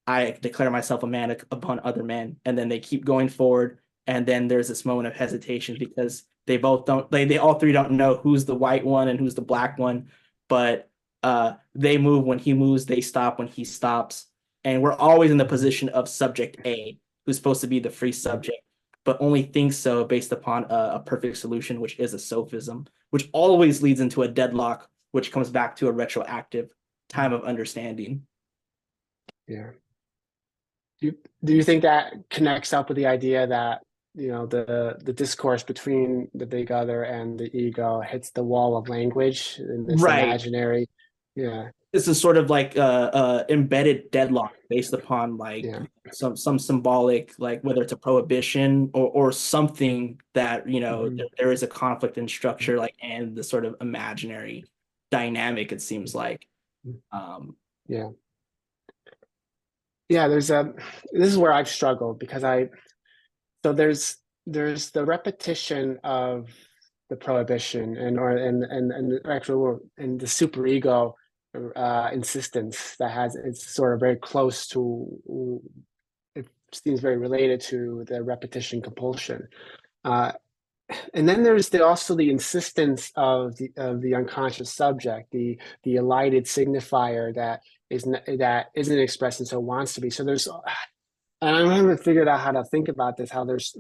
I declare myself a man upon other men, and then they keep going forward. And then there's this moment of hesitation because they all three don't know who's the white one and who's the black one, but they move when he moves, they stop when he stops. And we're always in the position of subject A, who's supposed to be the free subject, but only thinks so based upon a perfect solution, which is a sophism, which always leads into a deadlock, which comes back to a retroactive time of understanding. Yeah. Do you think that connects up with the idea that the discourse between the big other and the ego hits the wall of language in this imaginary? Yeah. This is sort of like embedded deadlock based upon like some symbolic, like whether it's a prohibition or something that there is a conflict in structure, like, and the sort of imaginary dynamic, it seems like. This is where I've struggled, because there's the repetition of the prohibition and the superego insistence it's sort of very close to, it seems very related to the repetition compulsion, and then there's also the insistence of the unconscious subject, the elided signifier that isn't expressed and so wants to be. So and I haven't figured out how to think about this, how there's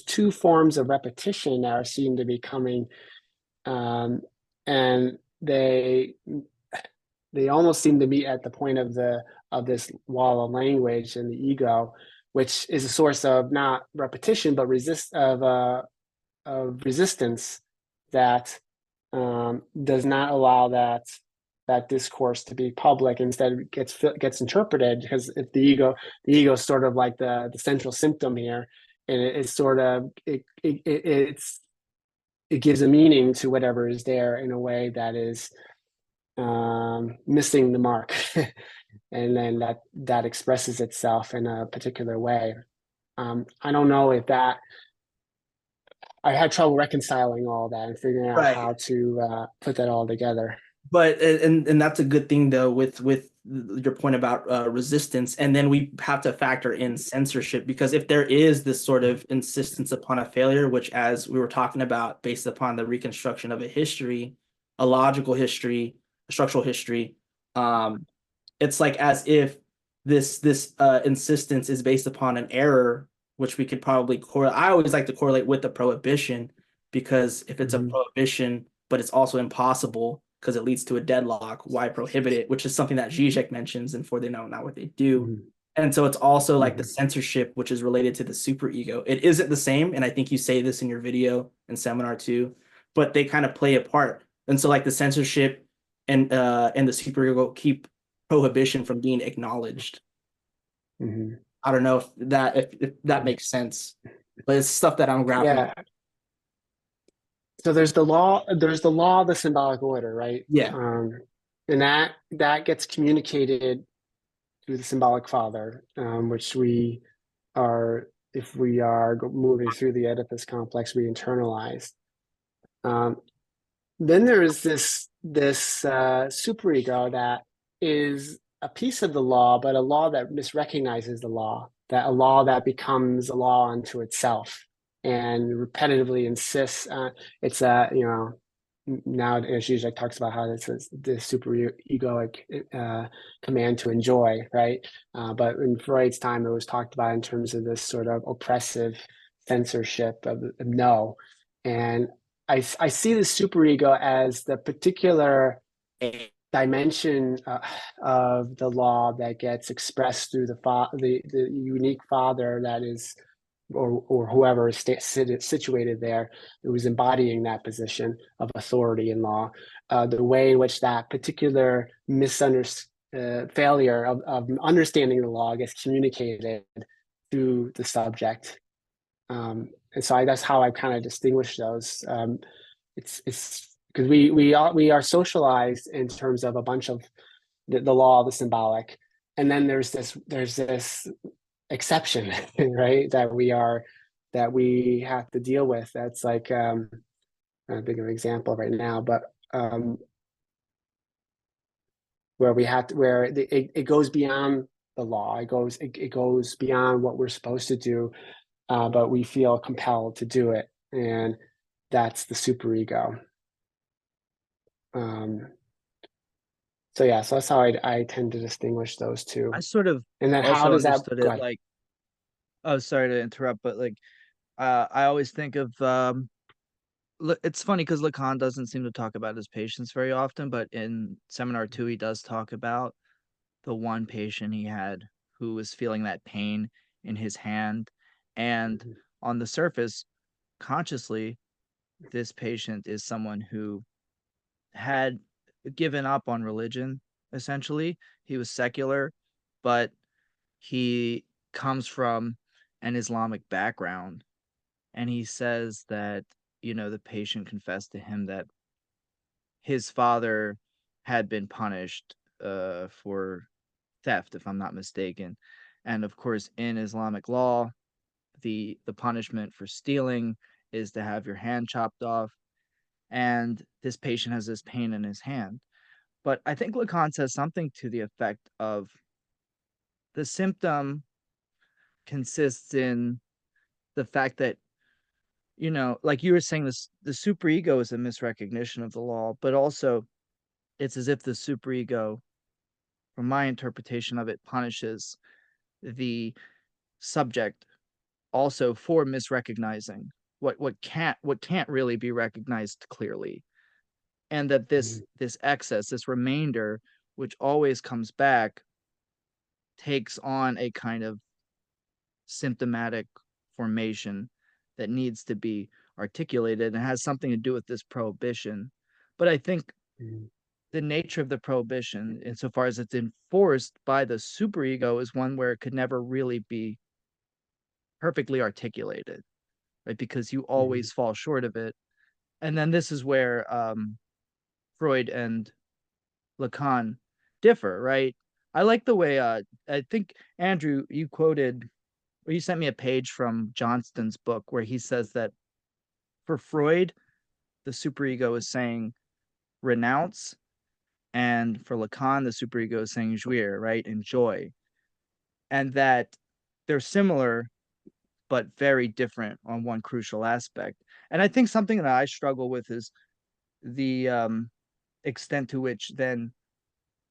two forms of repetition that are seen to be coming, and they almost seem to be at the point of this wall of language and the ego, which is a source of not repetition but of resistance that does not allow that discourse to be public. Instead, gets interpreted, because if the ego is sort of like the central symptom here, and it's sort of it gives a meaning to whatever is there in a way that is missing the mark, and then that expresses itself in a particular way. I don't know if that. I had trouble reconciling all that and figuring out how to put that all together. But and that's a good thing though with your point about resistance, and then we have to factor in censorship, because if there is this sort of insistence upon a failure, which as we were talking about, based upon the reconstruction of a history, a logical history, a structural history, um, it's like as if this insistence is based upon an error, which we could probably correlate. I always like to correlate with the prohibition, because if it's a Mhm. prohibition, but it's also impossible because it leads to a deadlock, why prohibit it? Which is something that Zizek mentions in For They Know Not What They Do. Mhm. And so it's also like the Mhm. censorship, which is related to the superego. It isn't the same, and I think you say this in your video and seminar too, but they kind of play a part. And so like the censorship and the superego keep prohibition from being acknowledged. Mhm. I don't know if that makes sense, but it's stuff that I'm grappling with. Yeah. So there's the law of the symbolic order, right? Yeah. And that gets communicated through the symbolic father, which we are, if we are moving through the Oedipus complex, we internalize. Um, then there is this superego that is a piece of the law, but a law that misrecognizes the law, that a law that becomes a law unto itself and repetitively insists. It's a now Zizek talks about how this is the super egoic command to enjoy, right? But in Freud's time, it was talked about in terms of this sort of oppressive censorship of no. And I see the superego as the particular dimension of the law that gets expressed through the unique father that is, or whoever is situated there, who is embodying that position of authority in law. The way in which that particular failure of understanding the law gets communicated to the subject. And so that's how I kind of distinguish those. It's because we are socialized in terms of a bunch of the law of the symbolic, and then there's this exception, right? That we have to deal with. That's like I'm trying to think of an example right now, but where it goes beyond the law. It goes beyond what we're supposed to do, but we feel compelled to do it, and that's the superego. Um, so that's how I tend to distinguish those two. I sort of And then how also does that understood go it ahead? like, oh, sorry to interrupt, but like, I always think of it's funny because Lacan doesn't seem to talk about his patients very often, but in seminar two, he does talk about the one patient he had who was feeling that pain in his hand. And Mhm. on the surface, consciously, this patient is someone who had given up on religion, essentially. He was secular, but he comes from an Islamic background. And he says that, the patient confessed to him that his father had been punished for theft, if I'm not mistaken. And of course, in Islamic law, the punishment for stealing is to have your hand chopped off. And this patient has this pain in his hand. But I think Lacan says something to the effect of the symptom consists in the fact that, like you were saying, the superego is a misrecognition of the law, but also it's as if the superego, from my interpretation of it, punishes the subject also for misrecognizing what can't really be recognized clearly. And that this excess, this remainder, which always comes back, takes on a kind of symptomatic formation that needs to be articulated and has something to do with this prohibition. But I think Mhm. the nature of the prohibition, insofar as it's enforced by the superego, is one where it could never really be perfectly articulated, right? Because you Mhm. always fall short of it. And then this is where Freud and Lacan differ, right? I like the way I think Andrew, you quoted, or you sent me a page from Johnston's book where he says that for Freud, the superego is saying renounce, and for Lacan, the superego is singulier, right, and joy, and that they're similar but very different on one crucial aspect. And I think something that I struggle with is the extent to which then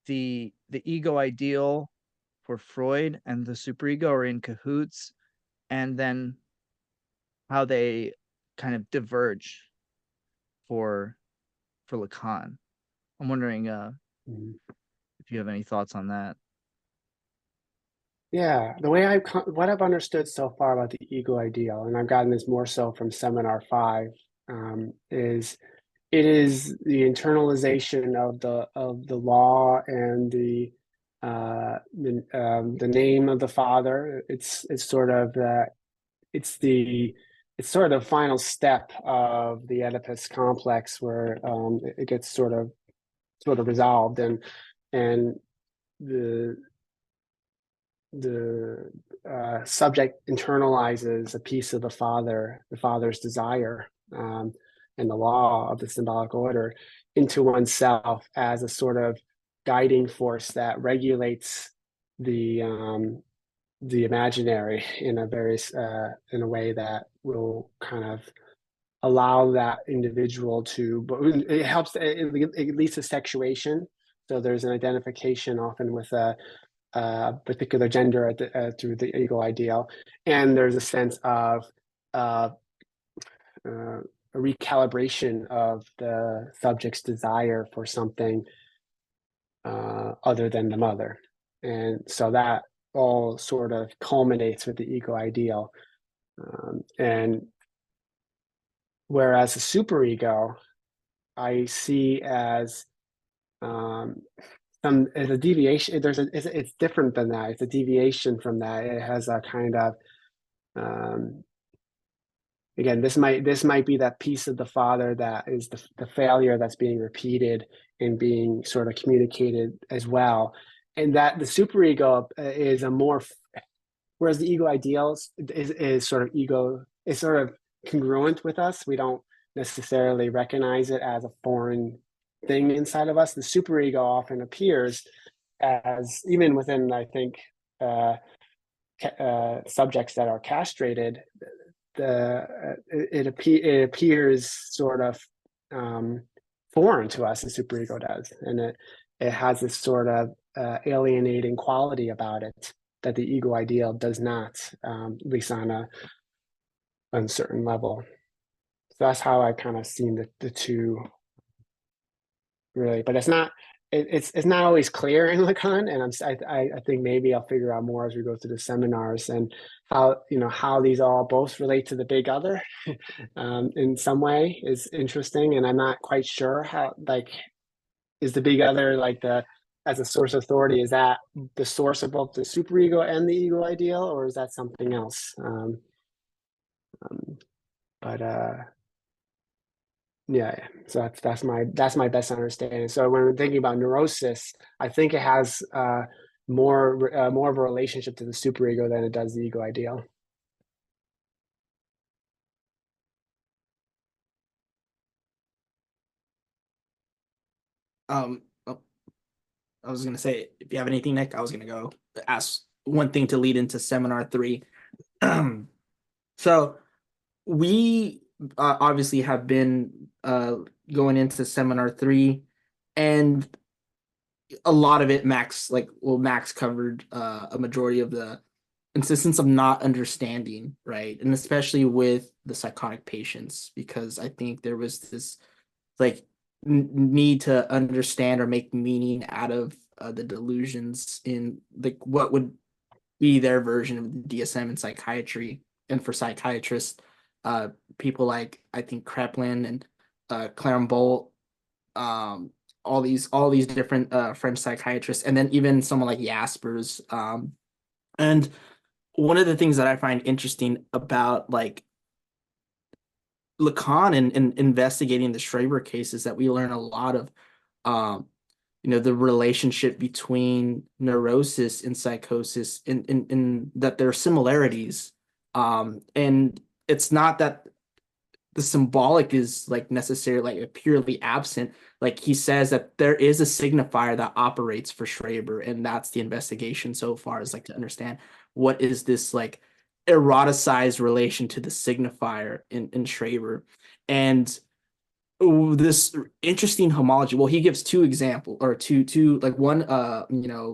the ego ideal for Freud and the superego are in cahoots, and then how they kind of diverge for Lacan. I'm wondering Mhm. if you have any thoughts on that. Yeah, the way what I've understood so far about the ego ideal, and I've gotten this more so from seminar 5, is it is the internalization of the law and the name of the father. It's sort of it's the it's sort of the final step of the Oedipus complex where it gets sort of resolved, and the the subject internalizes a piece of the father's desire, and the law of the symbolic order into oneself as a sort of guiding force that regulates the imaginary in in a way that will kind of allow that individual to, but it helps, it leads to sexuation. So there's an identification often with a particular gender through the ego ideal, and there's a sense of uh, a recalibration of the subject's desire for something other than the mother, and so that all sort of culminates with the ego ideal, and whereas the superego I see as as a deviation. It's different than that. It's a deviation from that. It has a kind of um, again, this might be that piece of the father that is the failure that's being repeated and being sort of communicated as well, and that the superego is a more, whereas the ego ideal is sort of is sort of congruent with us. We don't necessarily recognize it as a foreign thing inside of us. The superego often appears as, even within, I think, subjects that are castrated, it appears sort of foreign to us. The superego does, and it has this sort of alienating quality about it that the ego ideal does not, at least on a uncertain level. So that's how I kind of seen the two, really. But it's not always clear in Lacan, and I think maybe I'll figure out more as we go through the seminars, and how these all both relate to the big other in some way is interesting. And I'm not quite sure how, like, is the big other, like, as a source of authority, is that the source of both the superego and the ego ideal, or is that something else? But yeah, so that's my best understanding. So when we're thinking about neurosis, I think it has more of a relationship to the superego than it does the ego ideal. Oh, I was gonna say, if you have anything, Nick, I was gonna go ask one thing to lead into seminar 3. So we obviously have been going into seminar 3, and a lot of it Max covered a majority of the insistence of not understanding, right? And especially with the psychotic patients, because I think there was this like need to understand or make meaning out of the delusions in like what would be their version of the DSM in psychiatry. And for psychiatrists, people like, I think, Kreplin and Clarenbolt, all these different French psychiatrists, and then even someone like Jaspers. And one of the things that I find interesting about like Lacan and investigating the Schreiber case is that we learn a lot of the relationship between neurosis and psychosis, in that there are similarities, and it's not that the symbolic is like necessarily like purely absent. Like he says that there is a signifier that operates for Schreber, and that's the investigation so far, is like to understand what is this like eroticized relation to the signifier in Schreber. And this interesting homology. Well, he gives two examples, or two like one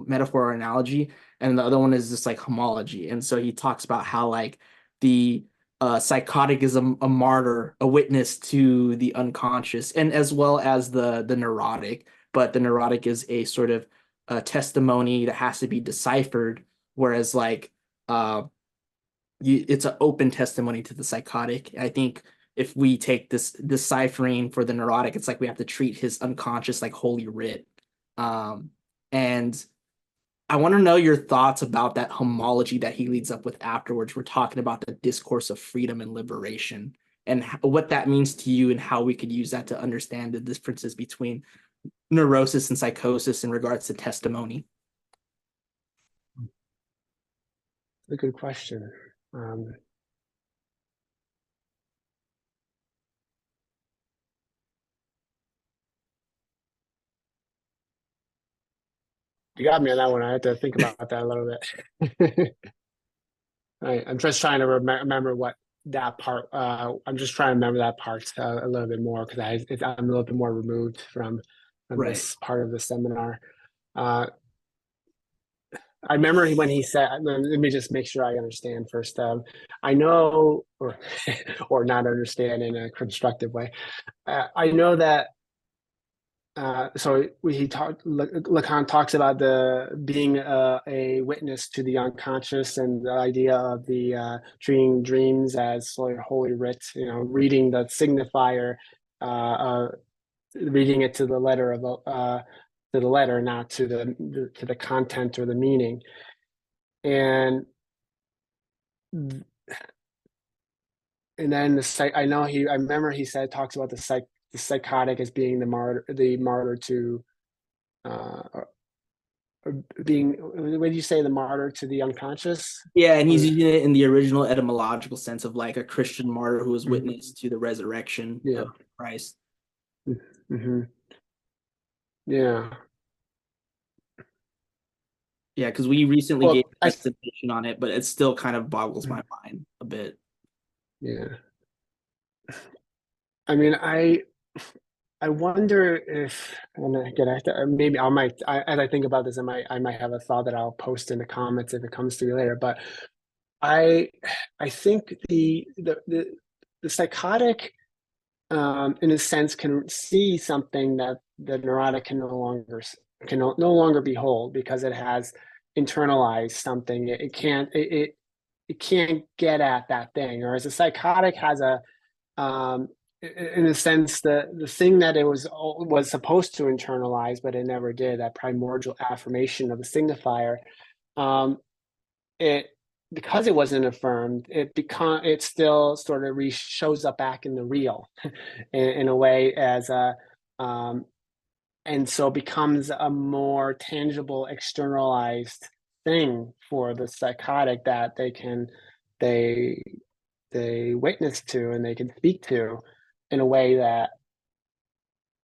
metaphor or analogy, and the other one is this like homology. And so he talks about how like the psychotic is a martyr, a witness to the unconscious, and as well as the neurotic. But the neurotic is a sort of testimony that has to be deciphered, whereas like it's an open testimony to the psychotic. I think if we take this deciphering for the neurotic, it's like we have to treat his unconscious like holy writ. And I want to know your thoughts about that homology that he leads up with afterwards. We're talking about the discourse of freedom and liberation, and what that means to you, and how we could use that to understand the differences between neurosis and psychosis in regards to testimony. A good question. You got me on that one. I had to think about that a little bit. I'm just trying to remember what that part. I'm just trying to remember that part a little bit more, because I'm a little bit more removed from Right. this part of the seminar. I remember when he said, let me just make sure I understand first. I know, or not understand in a constructive way. I know that. So Lacan talks about being a witness to the unconscious, and the idea of the treating dreams as sort of holy writ. Reading the signifier, reading it to the letter not to the content or the meaning. And then I remember he talks about the psychotic as being the martyr to being, what did you say, the martyr to the unconscious? Yeah, and he's using it in the original etymological sense of like a Christian martyr who was witness to the resurrection of Christ. Mm-hmm. Yeah. Yeah, because we recently gave a presentation on it, but it still kind of boggles my mind a bit. Yeah. I mean, I wonder if, maybe as I think about this, I might have a thought that I'll post in the comments if it comes to me later. But I think the psychotic, in a sense, can see something that the neurotic can no longer behold, because it has internalized something. It can't get at that thing, whereas a psychotic has in a sense, the thing that it was supposed to internalize, but it never did, that primordial affirmation of the signifier, because it wasn't affirmed, it still sort of shows up back in the real in a way, as and so becomes a more tangible, externalized thing for the psychotic that they witness to, and they can speak to in a way that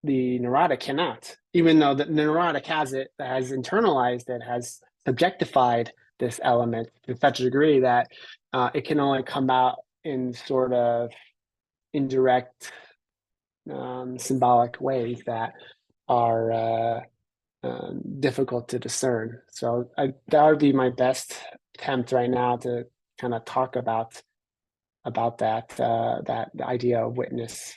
the neurotic cannot, even though the neurotic has internalized it, has subjectified this element to such a degree that it can only come out in sort of indirect, symbolic ways that are difficult to discern. So that would be my best attempt right now to kind of talk about that idea of witness.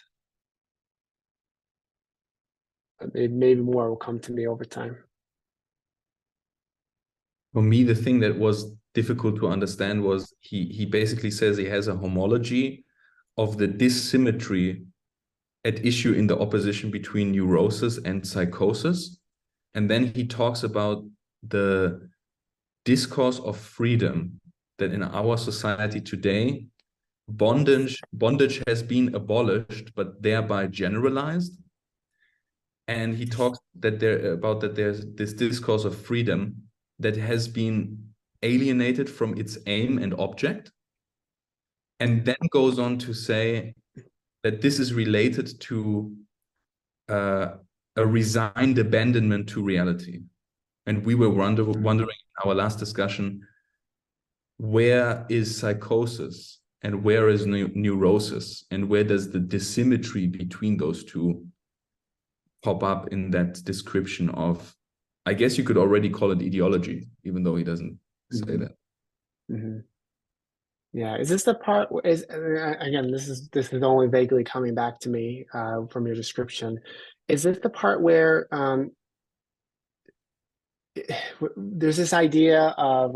Maybe more will come to me over time. For me, the thing that was difficult to understand was he basically says he has a homology of the dissymmetry at issue in the opposition between neurosis and psychosis. And then he talks about the discourse of freedom, that in our society today, bondage has been abolished, but thereby generalized. And he talks that there's this discourse of freedom that has been alienated from its aim and object, and then goes on to say that this is related to a resigned abandonment to reality. And we were wondering in our last discussion, where is psychosis and where is neurosis, and where does the dissymmetry between those two pop up in that description of, I guess you could already call it ideology, even though he doesn't say that. Yeah, is this the part? Is again, this is only vaguely coming back to me from your description. Is this the part where there's this idea of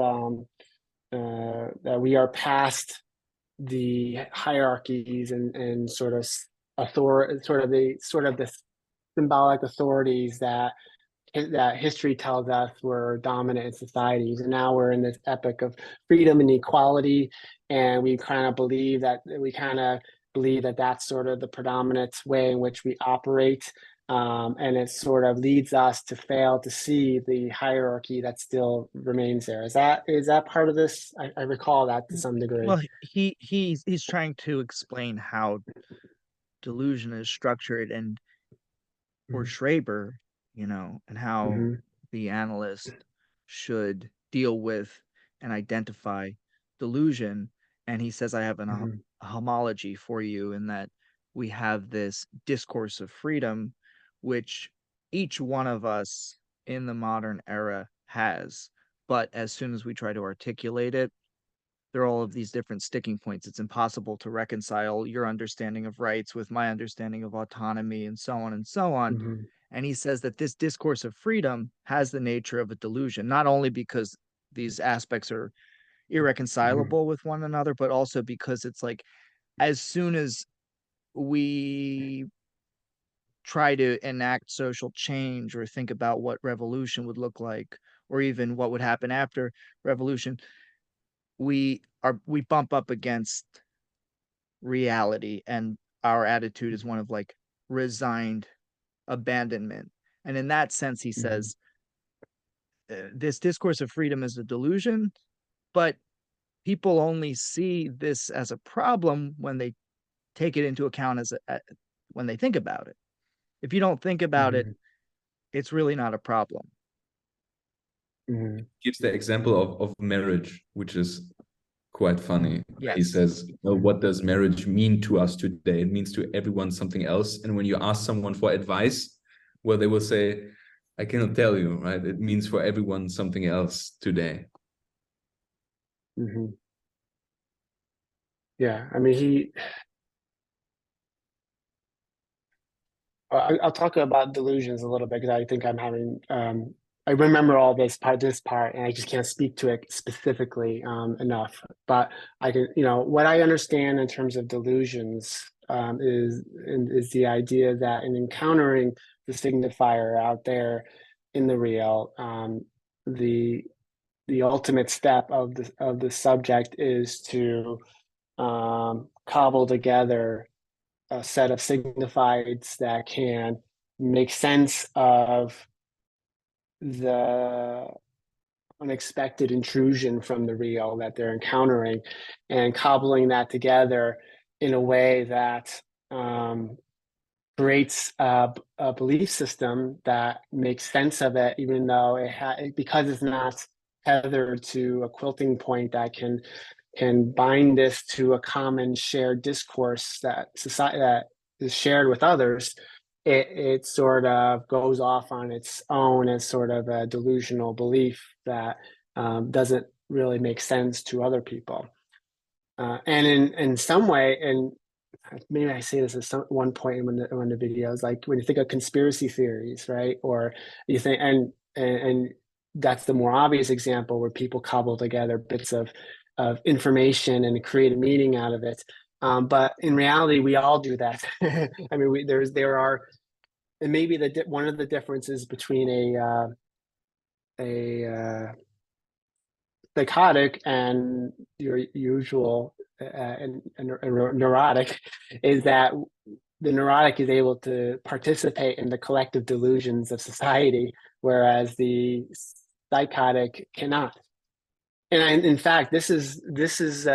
that we are past the hierarchies and sort of the symbolic authorities that history tells us were dominant in societies, and now we're in this epoch of freedom and equality, and we kind of believe that that's sort of the predominant way in which we operate, and it sort of leads us to fail to see the hierarchy that still remains there. Is that part of this? I recall that to some degree. Well, he's trying to explain how delusion is structured, and for Schreber, and how the analyst should deal with and identify delusion. And he says, I have a homology for you, in that we have this discourse of freedom, which each one of us in the modern era has. But as soon as we try to articulate it, there are all of these different sticking points. It's impossible to reconcile your understanding of rights with my understanding of autonomy, and so on and so on. And he says that this discourse of freedom has the nature of a delusion, not only because these aspects are irreconcilable with one another, but also because it's like, as soon as we try to enact social change or think about what revolution would look like, or even what would happen after revolution, we bump up against reality, and our attitude is one of like resigned abandonment. And in that sense, he says this discourse of freedom is a delusion, but people only see this as a problem when they take it into account when they think about it. If you don't think about it, it's really not a problem. Gives the example of marriage, which is quite funny. Yes. He says, what does marriage mean to us today? It means to everyone something else. And when you ask someone for advice, well, they will say, I cannot tell you, right? It means for everyone something else today. Yeah, I mean, I'll talk about delusions a little bit, because I think I'm having, I remember all this part, and I just can't speak to it specifically enough. But I can, what I understand in terms of delusions is the idea that in encountering the signifier out there in the real, the ultimate step of the subject is to cobble together a set of signifieds that can make sense of the unexpected intrusion from the real that they're encountering, and cobbling that together in a way that creates a belief system that makes sense of it, even though because it's not tethered to a quilting point that can bind this to a common shared discourse that is shared with others. It sort of goes off on its own as sort of a delusional belief that doesn't really make sense to other people. And in some way, and maybe I say this at one point in one of the videos, like when you think of conspiracy theories, right? Or you think, and that's the more obvious example, where people cobble together bits of information and create a meaning out of it. But in reality, we all do that. I mean, there are, and maybe one of the differences between a psychotic and your usual and neurotic is that the neurotic is able to participate in the collective delusions of society, whereas the psychotic cannot. And in fact, this is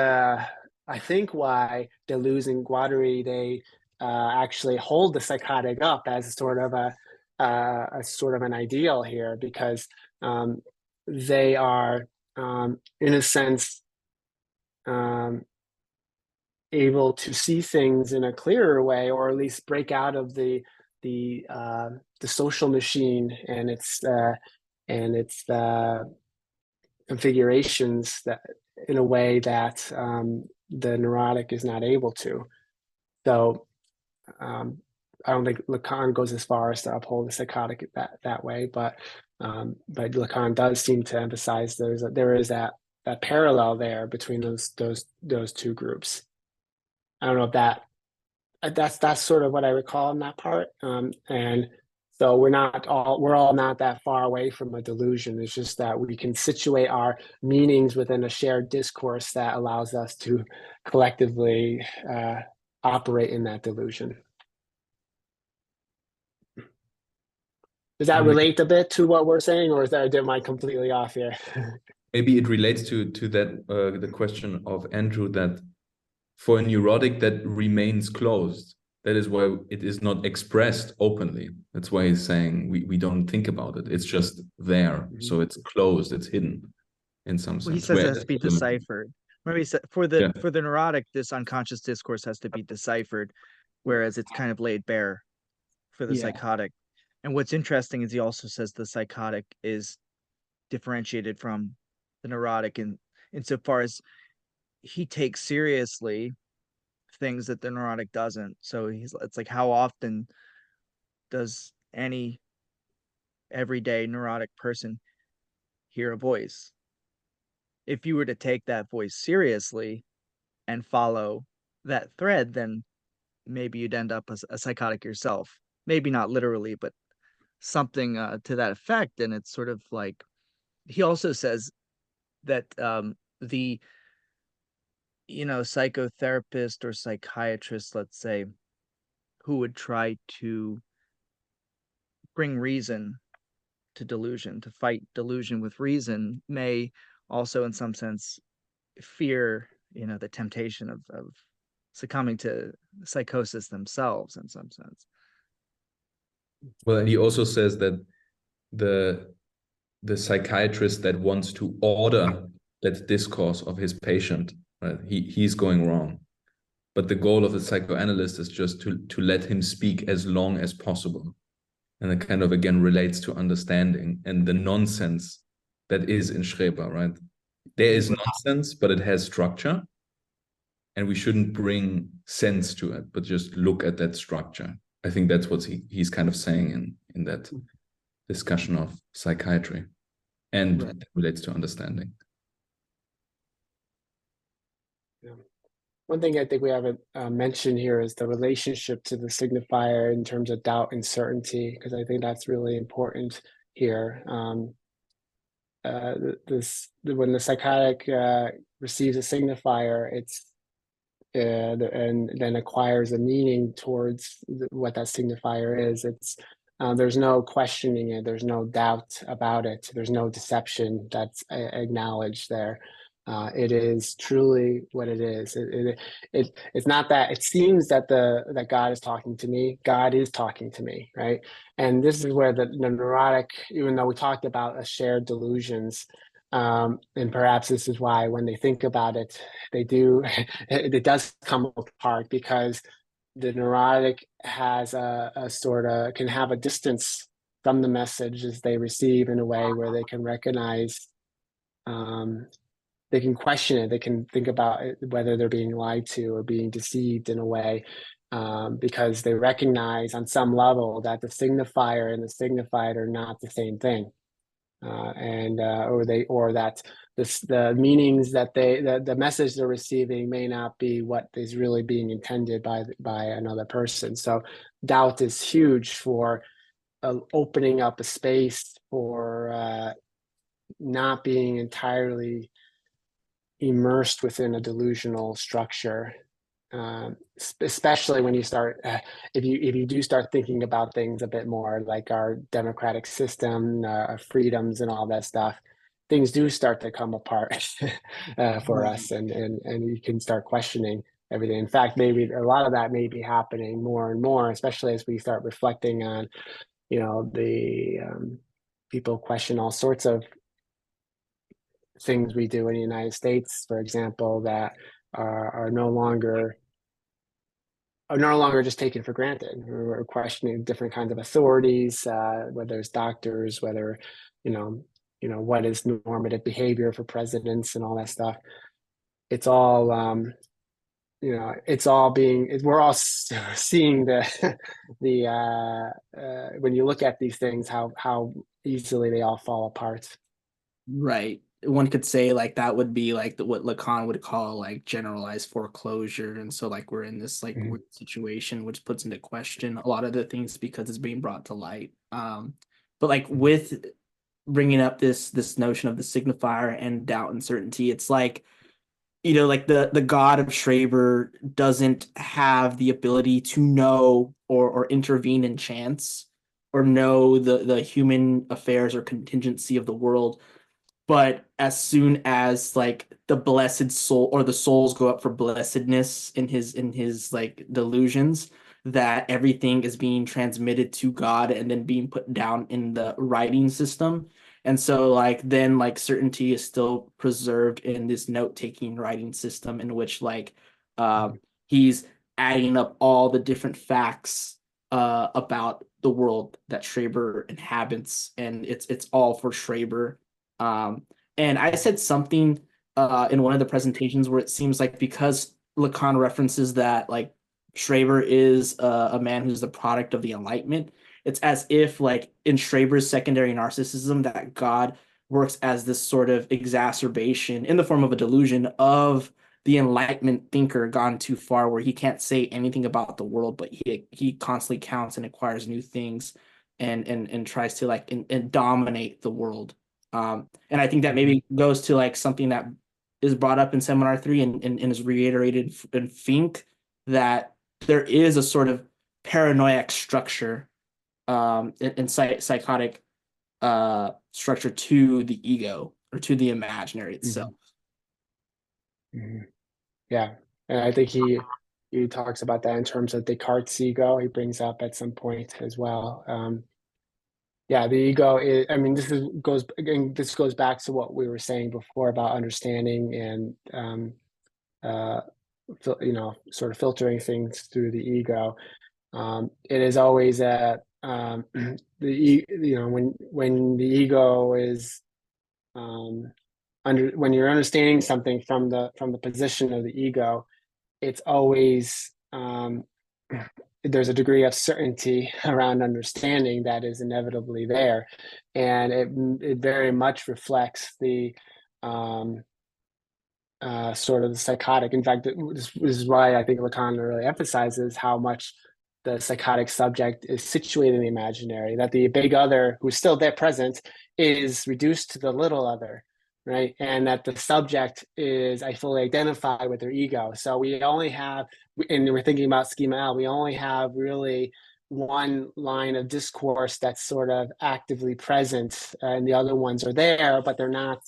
I think why Deleuze and Guattari, actually hold the psychotic up as a sort of an ideal here, because they are, in a sense, able to see things in a clearer way, or at least break out of the social machine and its configurations, that in a way that the neurotic is not able to. So I don't think Lacan goes as far as to uphold the psychotic that way, but Lacan does seem to emphasize there is that parallel there between those two groups. I don't know if that's sort of what I recall in that part. And so we're all not that far away from a delusion. It's just that we can situate our meanings within a shared discourse that allows us to collectively operate in that delusion. Does that relate a bit to what we're saying, or am I completely off here? Maybe it relates to that the question of Andrew, that for a neurotic that remains closed, that is why it is not expressed openly. That's why he's saying we don't think about it. It's just there. So it's closed, it's hidden in some sense. Well, he says it has to be deciphered. Remember, he said for the neurotic, this unconscious discourse has to be deciphered, whereas it's kind of laid bare for the psychotic. And what's interesting is he also says the psychotic is differentiated from the neurotic insofar as he takes seriously things that the neurotic doesn't. So it's like, how often does any everyday neurotic person hear a voice? If you were to take that voice seriously and follow that thread, then maybe you'd end up as a psychotic yourself. Maybe not literally, but something to that effect. And it's sort of like, he also says that the psychotherapist or psychiatrist, let's say, who would try to bring reason to delusion, to fight delusion with reason, may also in some sense fear the temptation of succumbing to psychosis themselves in some sense. Well, and he also says that the psychiatrist that wants to order that discourse of his patient, right, he's going wrong. But the goal of the psychoanalyst is just to let him speak as long as possible. And it kind of, again, relates to understanding and the nonsense that is in Schreber, right? There is nonsense, but it has structure. And we shouldn't bring sense to it, but just look at that structure. I think that's what he's kind of saying in that discussion of psychiatry. And it relates to understanding. Yeah. One thing I think we haven't mentioned here is the relationship to the signifier in terms of doubt and certainty, because I think that's really important here. When the psychotic receives a signifier, it's and then acquires a meaning towards what that signifier is. It's there's no questioning it. There's no doubt about it. There's no deception that's acknowledged there. It is truly what it is. It's not that it seems that that God is talking to me. God is talking to me, right? And this is where the neurotic, even though we talked about shared delusions, and perhaps this is why when they think about it, it does come apart, because the neurotic has a sort of, can have a distance from the messages they receive in a way where they can recognize, they can question it, they can think about it, whether they're being lied to or being deceived in a way, because they recognize on some level that the signifier and the signified are not the same thing. Or that the meanings that the message they're receiving may not be what is really being intended by another person. So doubt is huge for opening up a space for not being entirely immersed within a delusional structure. Especially when you start, if you do start thinking about things a bit more like our democratic system, our freedoms and all that stuff, things do start to come apart for us, and you can start questioning everything. In fact, maybe a lot of that may be happening more and more, especially as we start reflecting on, the people question all sorts of things we do in the United States, for example, that are no longer just taken for granted. We're questioning different kinds of authorities, whether it's doctors, whether, what is normative behavior for presidents and all that stuff. It's all, we're all seeing when you look at these things, how easily they all fall apart. Right. One could say like that would be like what Lacan would call like generalized foreclosure. And so like we're in this like weird situation which puts into question a lot of the things because it's being brought to light. But like with bringing up this notion of the signifier and doubt and certainty, it's like, like the God of Schreber doesn't have the ability to know or intervene in chance or know the human affairs or contingency of the world. But as soon as like the blessed soul or the souls go up for blessedness in his like delusions, that everything is being transmitted to God and then being put down in the writing system. And so like then like certainty is still preserved in this note-taking writing system in which like he's adding up all the different facts about the world that Schreber inhabits, and it's all for Schreber. And I said something in one of the presentations where it seems like because Lacan references that like Schreber is a man who's the product of the Enlightenment, it's as if like in Schreber's secondary narcissism that God works as this sort of exacerbation in the form of a delusion of the Enlightenment thinker gone too far, where he can't say anything about the world, but he constantly counts and acquires new things and tries to like and dominate the world. And I think that maybe goes to like something that is brought up in Seminar 3 and is reiterated in Fink, that there is a sort of paranoid structure in psychotic structure to the ego or to the imaginary itself. Mm-hmm. Yeah, and I think he talks about that in terms of Descartes' ego. He brings up at some point as well. Yeah, the ego is, I mean, this goes back to what we were saying before about understanding and sort of filtering things through the ego. It is always when the ego is when you're understanding something from the position of the ego, it's always there's a degree of certainty around understanding that is inevitably there, and it very much reflects the sort of the psychotic. In fact, this is why I think Lacan really emphasizes how much the psychotic subject is situated in the imaginary, that the big other, who's still there present, is reduced to the little other, right? And that the subject is, I fully identify with their ego. So we only have, and we're thinking about schema L, we only have really one line of discourse that's sort of actively present, and the other ones are there, but they're not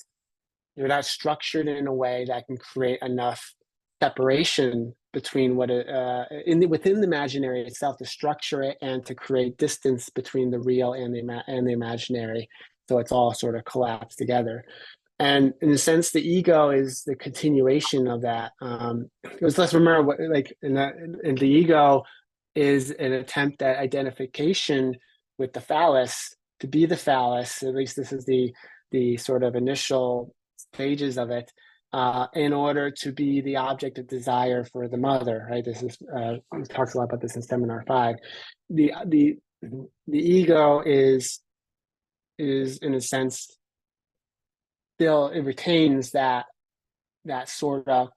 structured in a way that can create enough separation between within the imaginary itself to structure it and to create distance between the real and the imaginary. So it's all sort of collapsed together. And in a sense, the ego is the continuation of that. Because let's remember, what like in the ego is an attempt at identification with the phallus, to be the phallus. At least this is the sort of initial stages of it, in order to be the object of desire for the mother. Right. This is we talked a lot about this in Seminar 5. The ego is in a sense still, it retains that sort of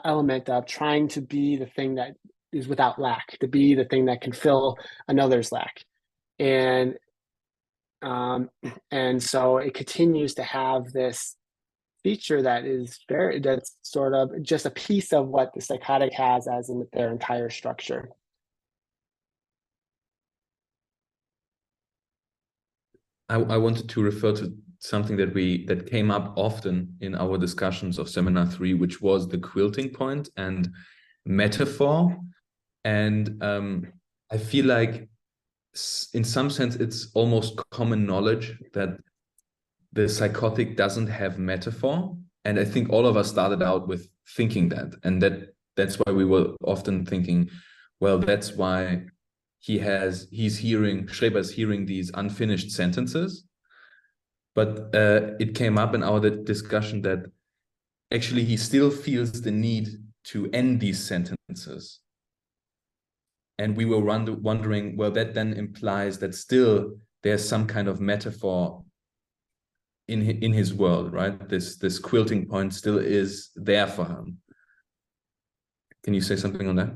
element of trying to be the thing that is without lack, to be the thing that can fill another's lack, and so it continues to have this feature that's sort of just a piece of what the psychotic has as in their entire structure. I wanted to refer to something that came up often in our discussions of Seminar 3, which was the quilting point. And metaphor. And I feel like in some sense, it's almost common knowledge that the psychotic doesn't have metaphor. And I think all of us started out with thinking that. And that's why we were often thinking, well, that's why Schreber's hearing these unfinished sentences. But it came up in our discussion that actually he still feels the need to end these sentences. And we were wondering, well, that then implies that still there's some kind of metaphor in his world, right? This quilting point still is there for him. Can you say something on that?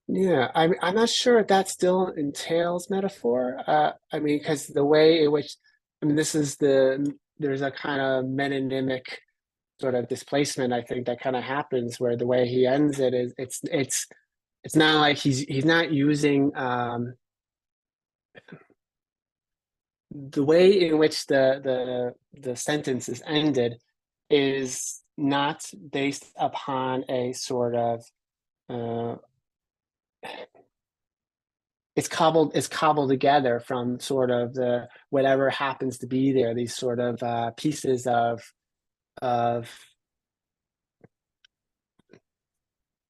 Yeah, I'm not sure if that still entails metaphor. I mean, because the way in which, I mean, there's a kind of metonymic sort of displacement, I think, that kind of happens where the way he ends it is it's not like he's not using the way in which the sentence is ended is not based upon a sort of it's cobbled together from sort of the whatever happens to be there, these sort of pieces of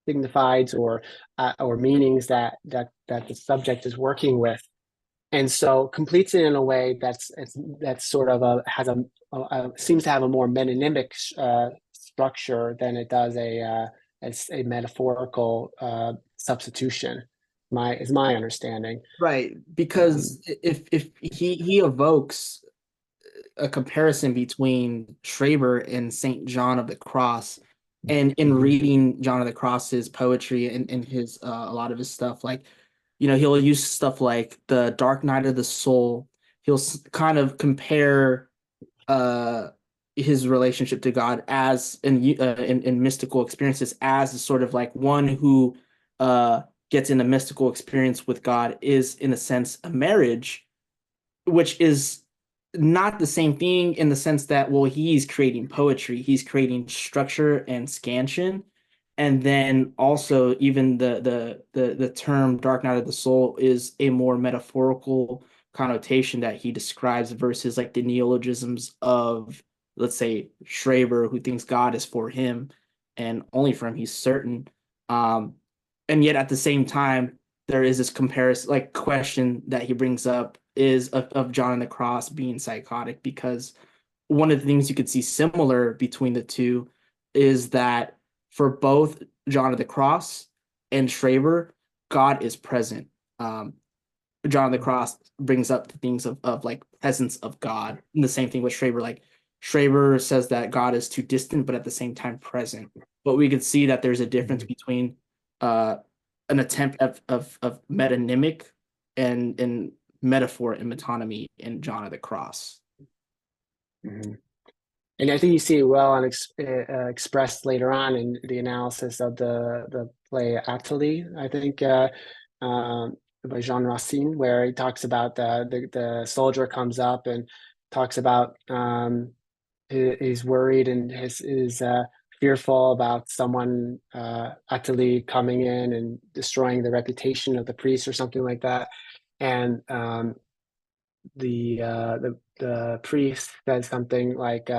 signifieds or meanings that the subject is working with, and so completes it in a way that's sort of seems to have a more metonymic structure than it does as a metaphorical substitution. Is my understanding. Right, because if he evokes a comparison between Schreber and Saint John of the Cross, and in reading John of the Cross's poetry and his a lot of his stuff, like, you know, he'll use stuff like the dark night of the soul. He'll kind of compare his relationship to God as in mystical experiences as a sort of like one who gets in a mystical experience with God is in a sense a marriage, which is not the same thing in the sense that, well, he's creating poetry, he's creating structure and scansion. And then also even the term dark night of the soul is a more metaphorical connotation that he describes versus like the neologisms of, let's say, Schreber, who thinks God is for him and only for him he's certain. And yet at the same time, there is this comparison, like question that he brings up is of John and the Cross being psychotic, because one of the things you could see similar between the two is that for both John of the Cross and Schreber, God is present. John of the Cross brings up the things of like presence of God. And the same thing with Schreber. Like Schreber says that God is too distant, but at the same time present. But we could see that there's a difference between an attempt of metonymic and metaphor and metonymy in John of the Cross. Mm-hmm. And I think you see it well expressed later on in the analysis of the play Athalie, I think, by Jean Racine, where he talks about the soldier comes up and talks about he's worried and is fearful about someone, Athalie, coming in and destroying the reputation of the priest or something like that. And the priest says something like, you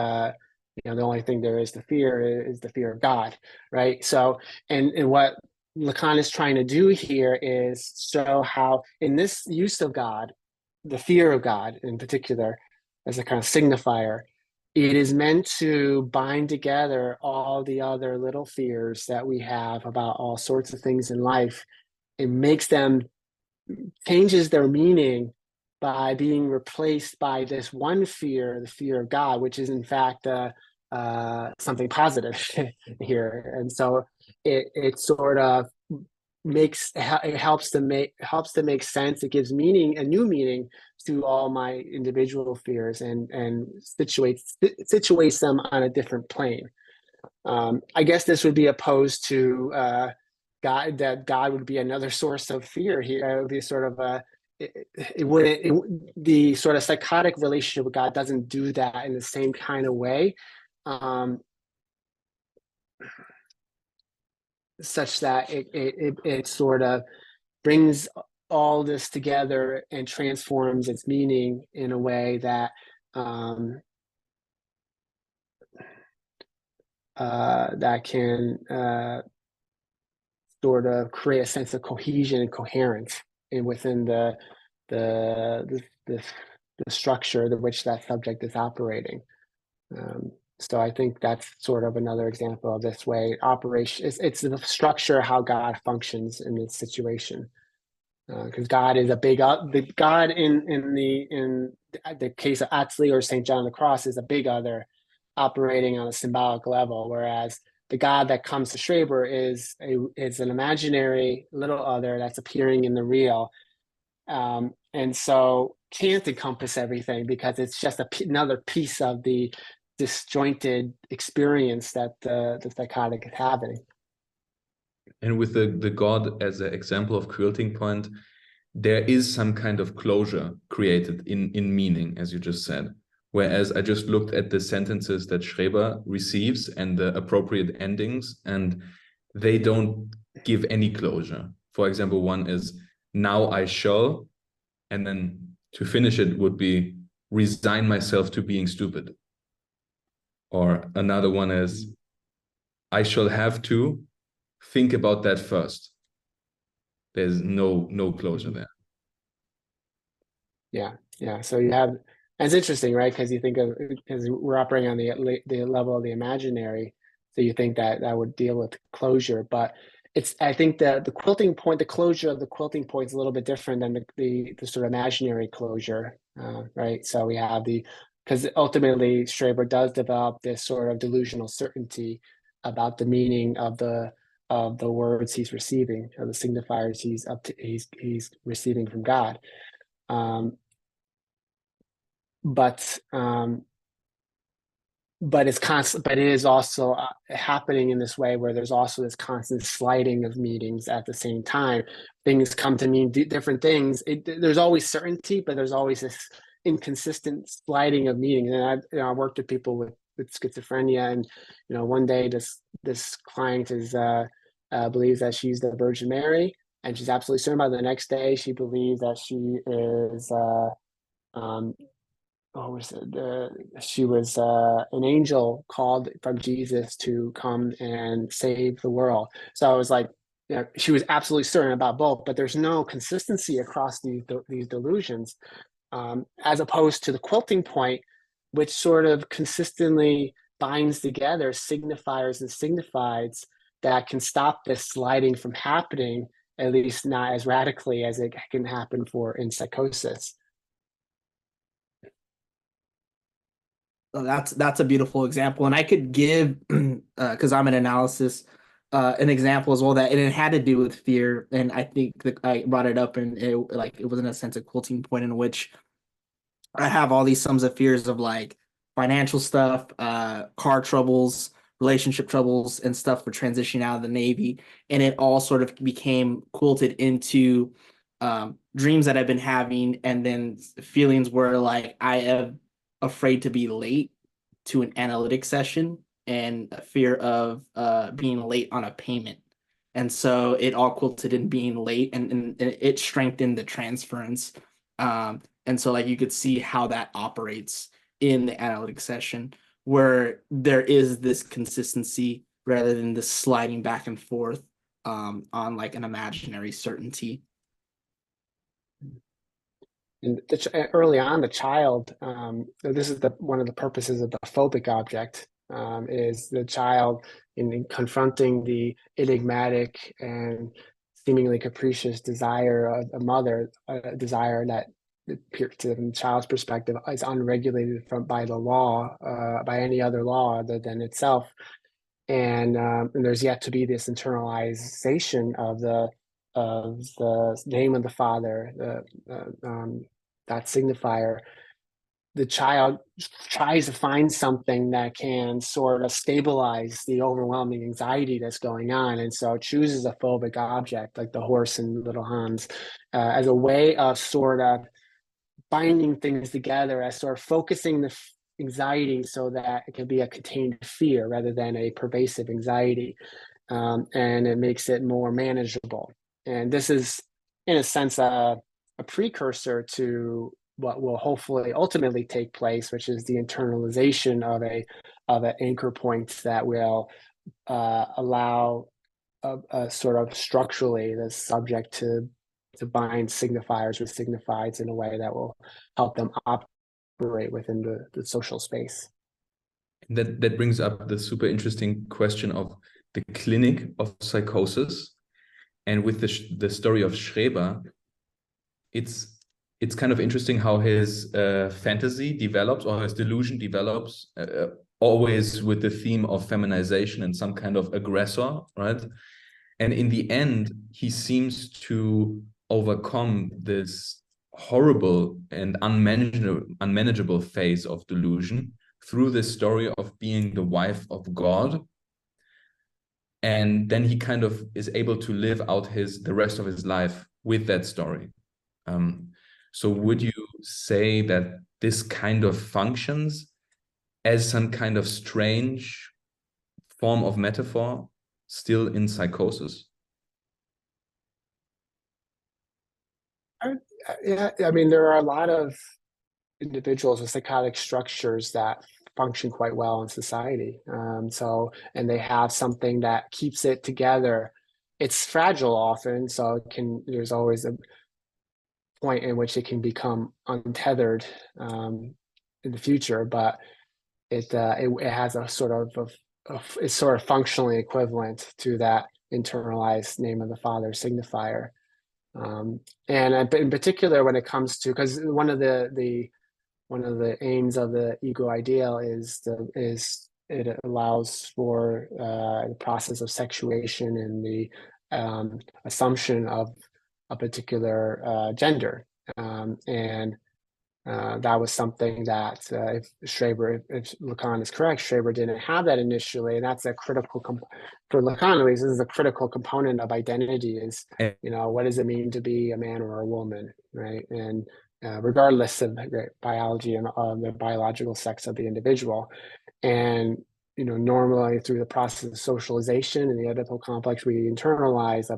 know, the only thing there is to fear is the fear of God, right? So, and what Lacan is trying to do here is show how in this use of God, the fear of God in particular, as a kind of signifier, it is meant to bind together all the other little fears that we have about all sorts of things in life. It makes them, changes their meaning by being replaced by this one fear, the fear of God, which is in fact something positive here. And so it sort of helps to make sense. It gives meaning, a new meaning to all my individual fears, and situates them on a different plane. I guess this would be opposed to God, that God would be another source of fear here. It would be sort of the sort of psychotic relationship with God doesn't do that in the same kind of way. such that it sort of brings all this together and transforms its meaning in a way that that can sort of create a sense of cohesion and coherence within the structure to which that subject is operating. So I think that's sort of another example of this way operation. It's the structure how God functions in this situation, because God is a big the God in the case of Atzli or Saint John of the Cross is a big other operating on a symbolic level, whereas the God that comes to Schreber is an imaginary little other that's appearing in the real, and so can't encompass everything because it's just another piece of the disjointed experience that the psychotic is having. And with the God as an example of quilting point, there is some kind of closure created in meaning, as you just said. Whereas I just looked at the sentences that Schreber receives and the appropriate endings, and they don't give any closure. For example, one is, now I shall, and then to finish it would be, resign myself to being stupid. Or another one is, I shall have to think about that first. There's no closure there. Yeah. So you have, and it's interesting, right? Because you think of, because we're operating on the level of the imaginary, so you think that would deal with closure, but I think that the quilting point, the closure of the quilting point is a little bit different than the sort of imaginary closure, right? So we have because ultimately Schreber does develop this sort of delusional certainty about the meaning of the words he's receiving, or the signifiers he's receiving from God. But it's constant. But it is also happening in this way where there's also this constant sliding of meanings at the same time. Things come to mean different things. There's always certainty, but there's always this inconsistent sliding of meanings. And I worked with people with schizophrenia, and one day this client is believes that she's the Virgin Mary, and she's absolutely certain about it. The next day she believes that she is she was an angel called from Jesus to come and save the world. So I was like, she was absolutely certain about both, but there's no consistency across these delusions, as opposed to the quilting point, which sort of consistently binds together signifiers and signifieds that can stop this sliding from happening, at least not as radically as it can happen in psychosis. That's a beautiful example, and I could give, because I'm an analysis, an example as well that, and it had to do with fear, and I think that I brought it up, and it was in a sense a quilting point in which I have all these sums of fears of like financial stuff, car troubles, relationship troubles, and stuff for transitioning out of the Navy, and it all sort of became quilted into dreams that I've been having, and then feelings where like I am afraid to be late to an analytic session, and a fear of being late on a payment. And so it all quilted in being late, and it strengthened the transference. And so like you could see how that operates in the analytic session, where there is this consistency rather than this sliding back and forth on like an imaginary certainty. And early on, the child, this is one of the purposes of the phobic object, is the child in confronting the enigmatic and seemingly capricious desire of a mother, a desire that, to the child's perspective, is unregulated by the law, by any other law other than itself. And there's yet to be this internalization of the name of the father, that signifier. The child tries to find something that can sort of stabilize the overwhelming anxiety that's going on, and so chooses a phobic object like the horse in Little Hans as a way of sort of binding things together, as sort of focusing the anxiety so that it can be a contained fear rather than a pervasive anxiety. and it makes it more manageable. And this is, in a sense, a precursor to what will hopefully ultimately take place, which is the internalization of an anchor point that will allow a sort of structurally the subject to bind signifiers with signifieds in a way that will help them operate within the social space. That brings up the super interesting question of the clinic of psychosis. And with the story of Schreber, it's kind of interesting how his fantasy develops, or his delusion develops, always with the theme of feminization and some kind of aggressor, right? And in the end, he seems to overcome this horrible and unmanageable phase of delusion through this story of being the wife of God. And then he kind of is able to live out the rest of his life with that story. So would you say that this kind of functions as some kind of strange form of metaphor still in psychosis? Yeah, I mean, there are a lot of individuals with psychotic structures that function quite well in society. And they have something that keeps it together. It's fragile often, so there's always a point in which it can become untethered in the future, but it has a sort of it's sort of functionally equivalent to that internalized name of the father signifier. And in particular, when it comes to, because one of the aims of the ego ideal is it allows for the process of sexuation and the assumption of a particular gender, and that was something that if Lacan is correct, Schreber didn't have that initially, and that's a critical for Lacan at least. This is a critical component of identity: is, what does it mean to be a man or a woman, right? And regardless of biology and the biological sex of the individual. And normally through the process of socialization and the Oedipal complex, we internalize,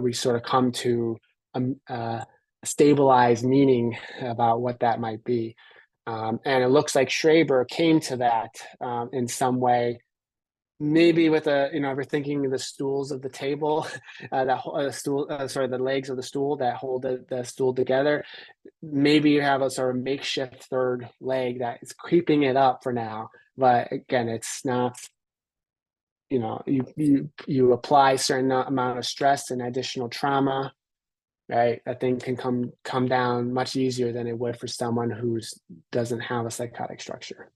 we sort of come to a stabilized meaning about what that might be. And it looks like Schreber came to that in some way, maybe with if we're thinking of the stools of the table, the legs of the stool that hold the stool together. Maybe you have a sort of makeshift third leg that is keeping it up for now. But again, it's not, you apply a certain amount of stress and additional trauma, right? That thing can come down much easier than it would for someone who doesn't have a psychotic structure.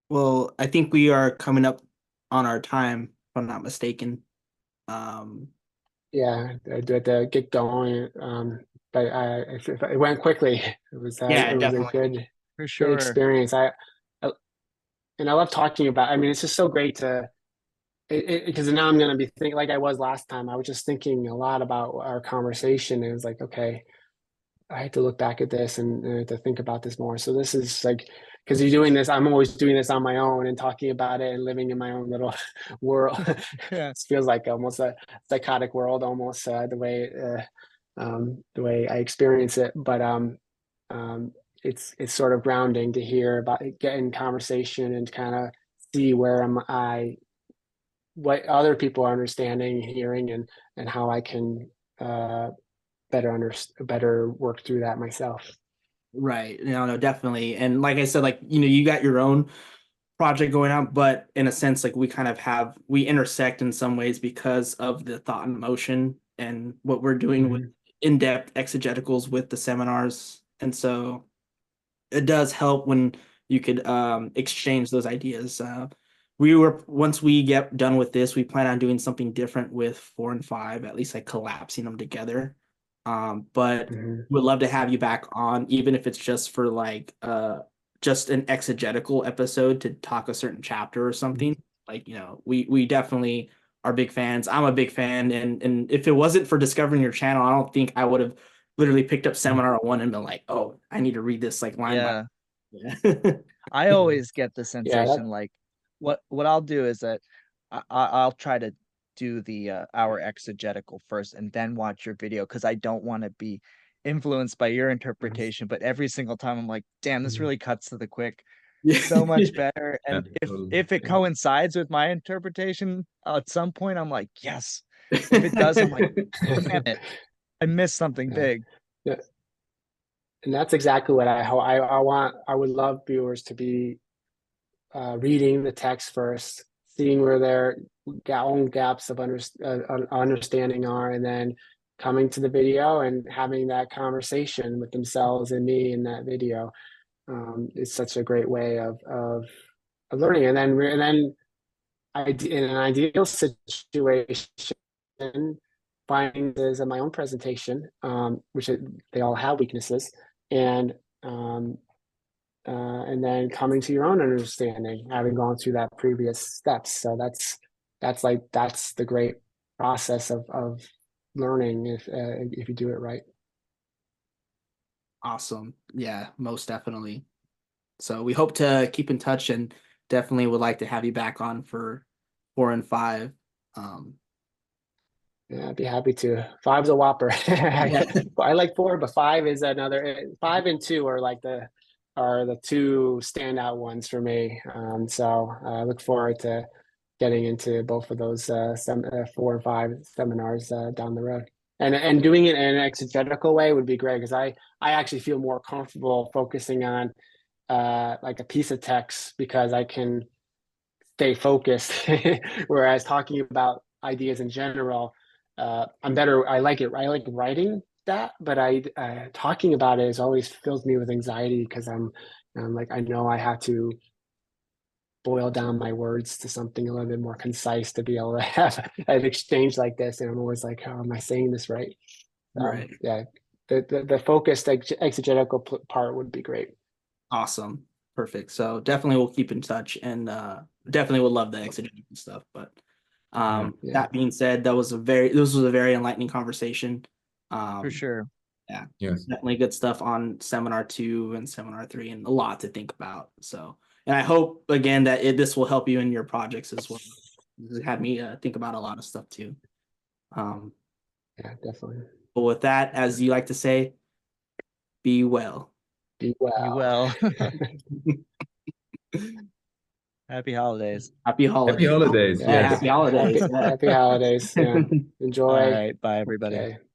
Well, I think we are coming up on our time, if I'm not mistaken. Yeah, I do have to get going. But it went quickly. It was definitely. For good sure. experience. I love talking about. I mean, it's just so great because now I'm going to be thinking like I was last time. I was just thinking a lot about our conversation. And it was like, okay, I had to look back at this and to think about this more. So this is like, because you're doing this, I'm always doing this on my own and talking about it and living in my own little world. Yeah. It feels like almost a psychotic world, almost the way I experience it. But it's sort of grounding to hear about get in conversation and kind of see where what other people are understanding, hearing, and how I can better work through that myself. Right. No, definitely. And like I said, like, you got your own project going on, but in a sense, like we intersect in some ways because of the thought and emotion and what we're doing with in-depth exegeticals with the seminars. And so it does help when you could exchange those ideas. Once we get done with this, we plan on doing something different with 4 and 5, at least like collapsing them together. But would love to have you back on, even if it's just for like just an exegetical episode to talk a certain chapter or something. Like, we definitely are big fans. I'm a big fan, and if it wasn't for discovering your channel, I don't think I would have literally picked up Seminar 1 and been like, oh, I need to read this like line by. Yeah. I always get the Yeah, sensation like what I'll do is that I'll try to do the our exegetical first and then watch your video because I don't want to be influenced by your interpretation. But every single time I'm like, damn, this really cuts to the quick. So much better. Yeah, And totally. if it coincides with my interpretation, at some point I'm like, yes. If it does, I'm like, damn it, I missed something yeah, big. yeah. And that's exactly what I want. I would love viewers to be reading the text first, seeing where their own gaps of understanding are, and then coming to the video and having that conversation with themselves and me in that video. Is such a great way of learning. And then in an ideal situation, finding this in my own presentation, they all have weaknesses, and and then coming to your own understanding, having gone through that previous steps. So that's the great process of learning if you do it right. Awesome. Yeah, most definitely. So we hope to keep in touch and definitely would like to have you back on for 4 and 5. Yeah, I'd be happy to. Five's a whopper. Yeah. I like 4, but 5 is another. 5 and 2 are the two standout ones for me. So I look forward to getting into both of those 4 and 5 seminars down the road. And doing it in an exegetical way would be great because I actually feel more comfortable focusing on like a piece of text because I can stay focused. Whereas talking about ideas in general, I'm better. I like it. I like writing that, but talking about it is always fills me with anxiety because I'm like, I know I have to boil down my words to something a little bit more concise to be able to have an exchange like this. And I'm always like, how am I saying this right? Right. Yeah, the focused exegetical part would be great. Awesome. Perfect. So definitely we'll keep in touch and definitely would love the exegetical stuff. But Yeah. that being said, this was a very enlightening conversation. For sure. Yeah. Yes. Definitely good stuff on seminar 2 and seminar 3 and a lot to think about. So, and I hope again that this will help you in your projects as well. It had me think about a lot of stuff too. Yeah, definitely. But with that, as you like to say, be well. Be well. You will. Happy holidays. Happy holidays. Happy holidays. Yeah, Yes. happy holidays. Happy holidays. Yeah. Enjoy. All right. Bye, everybody. Okay.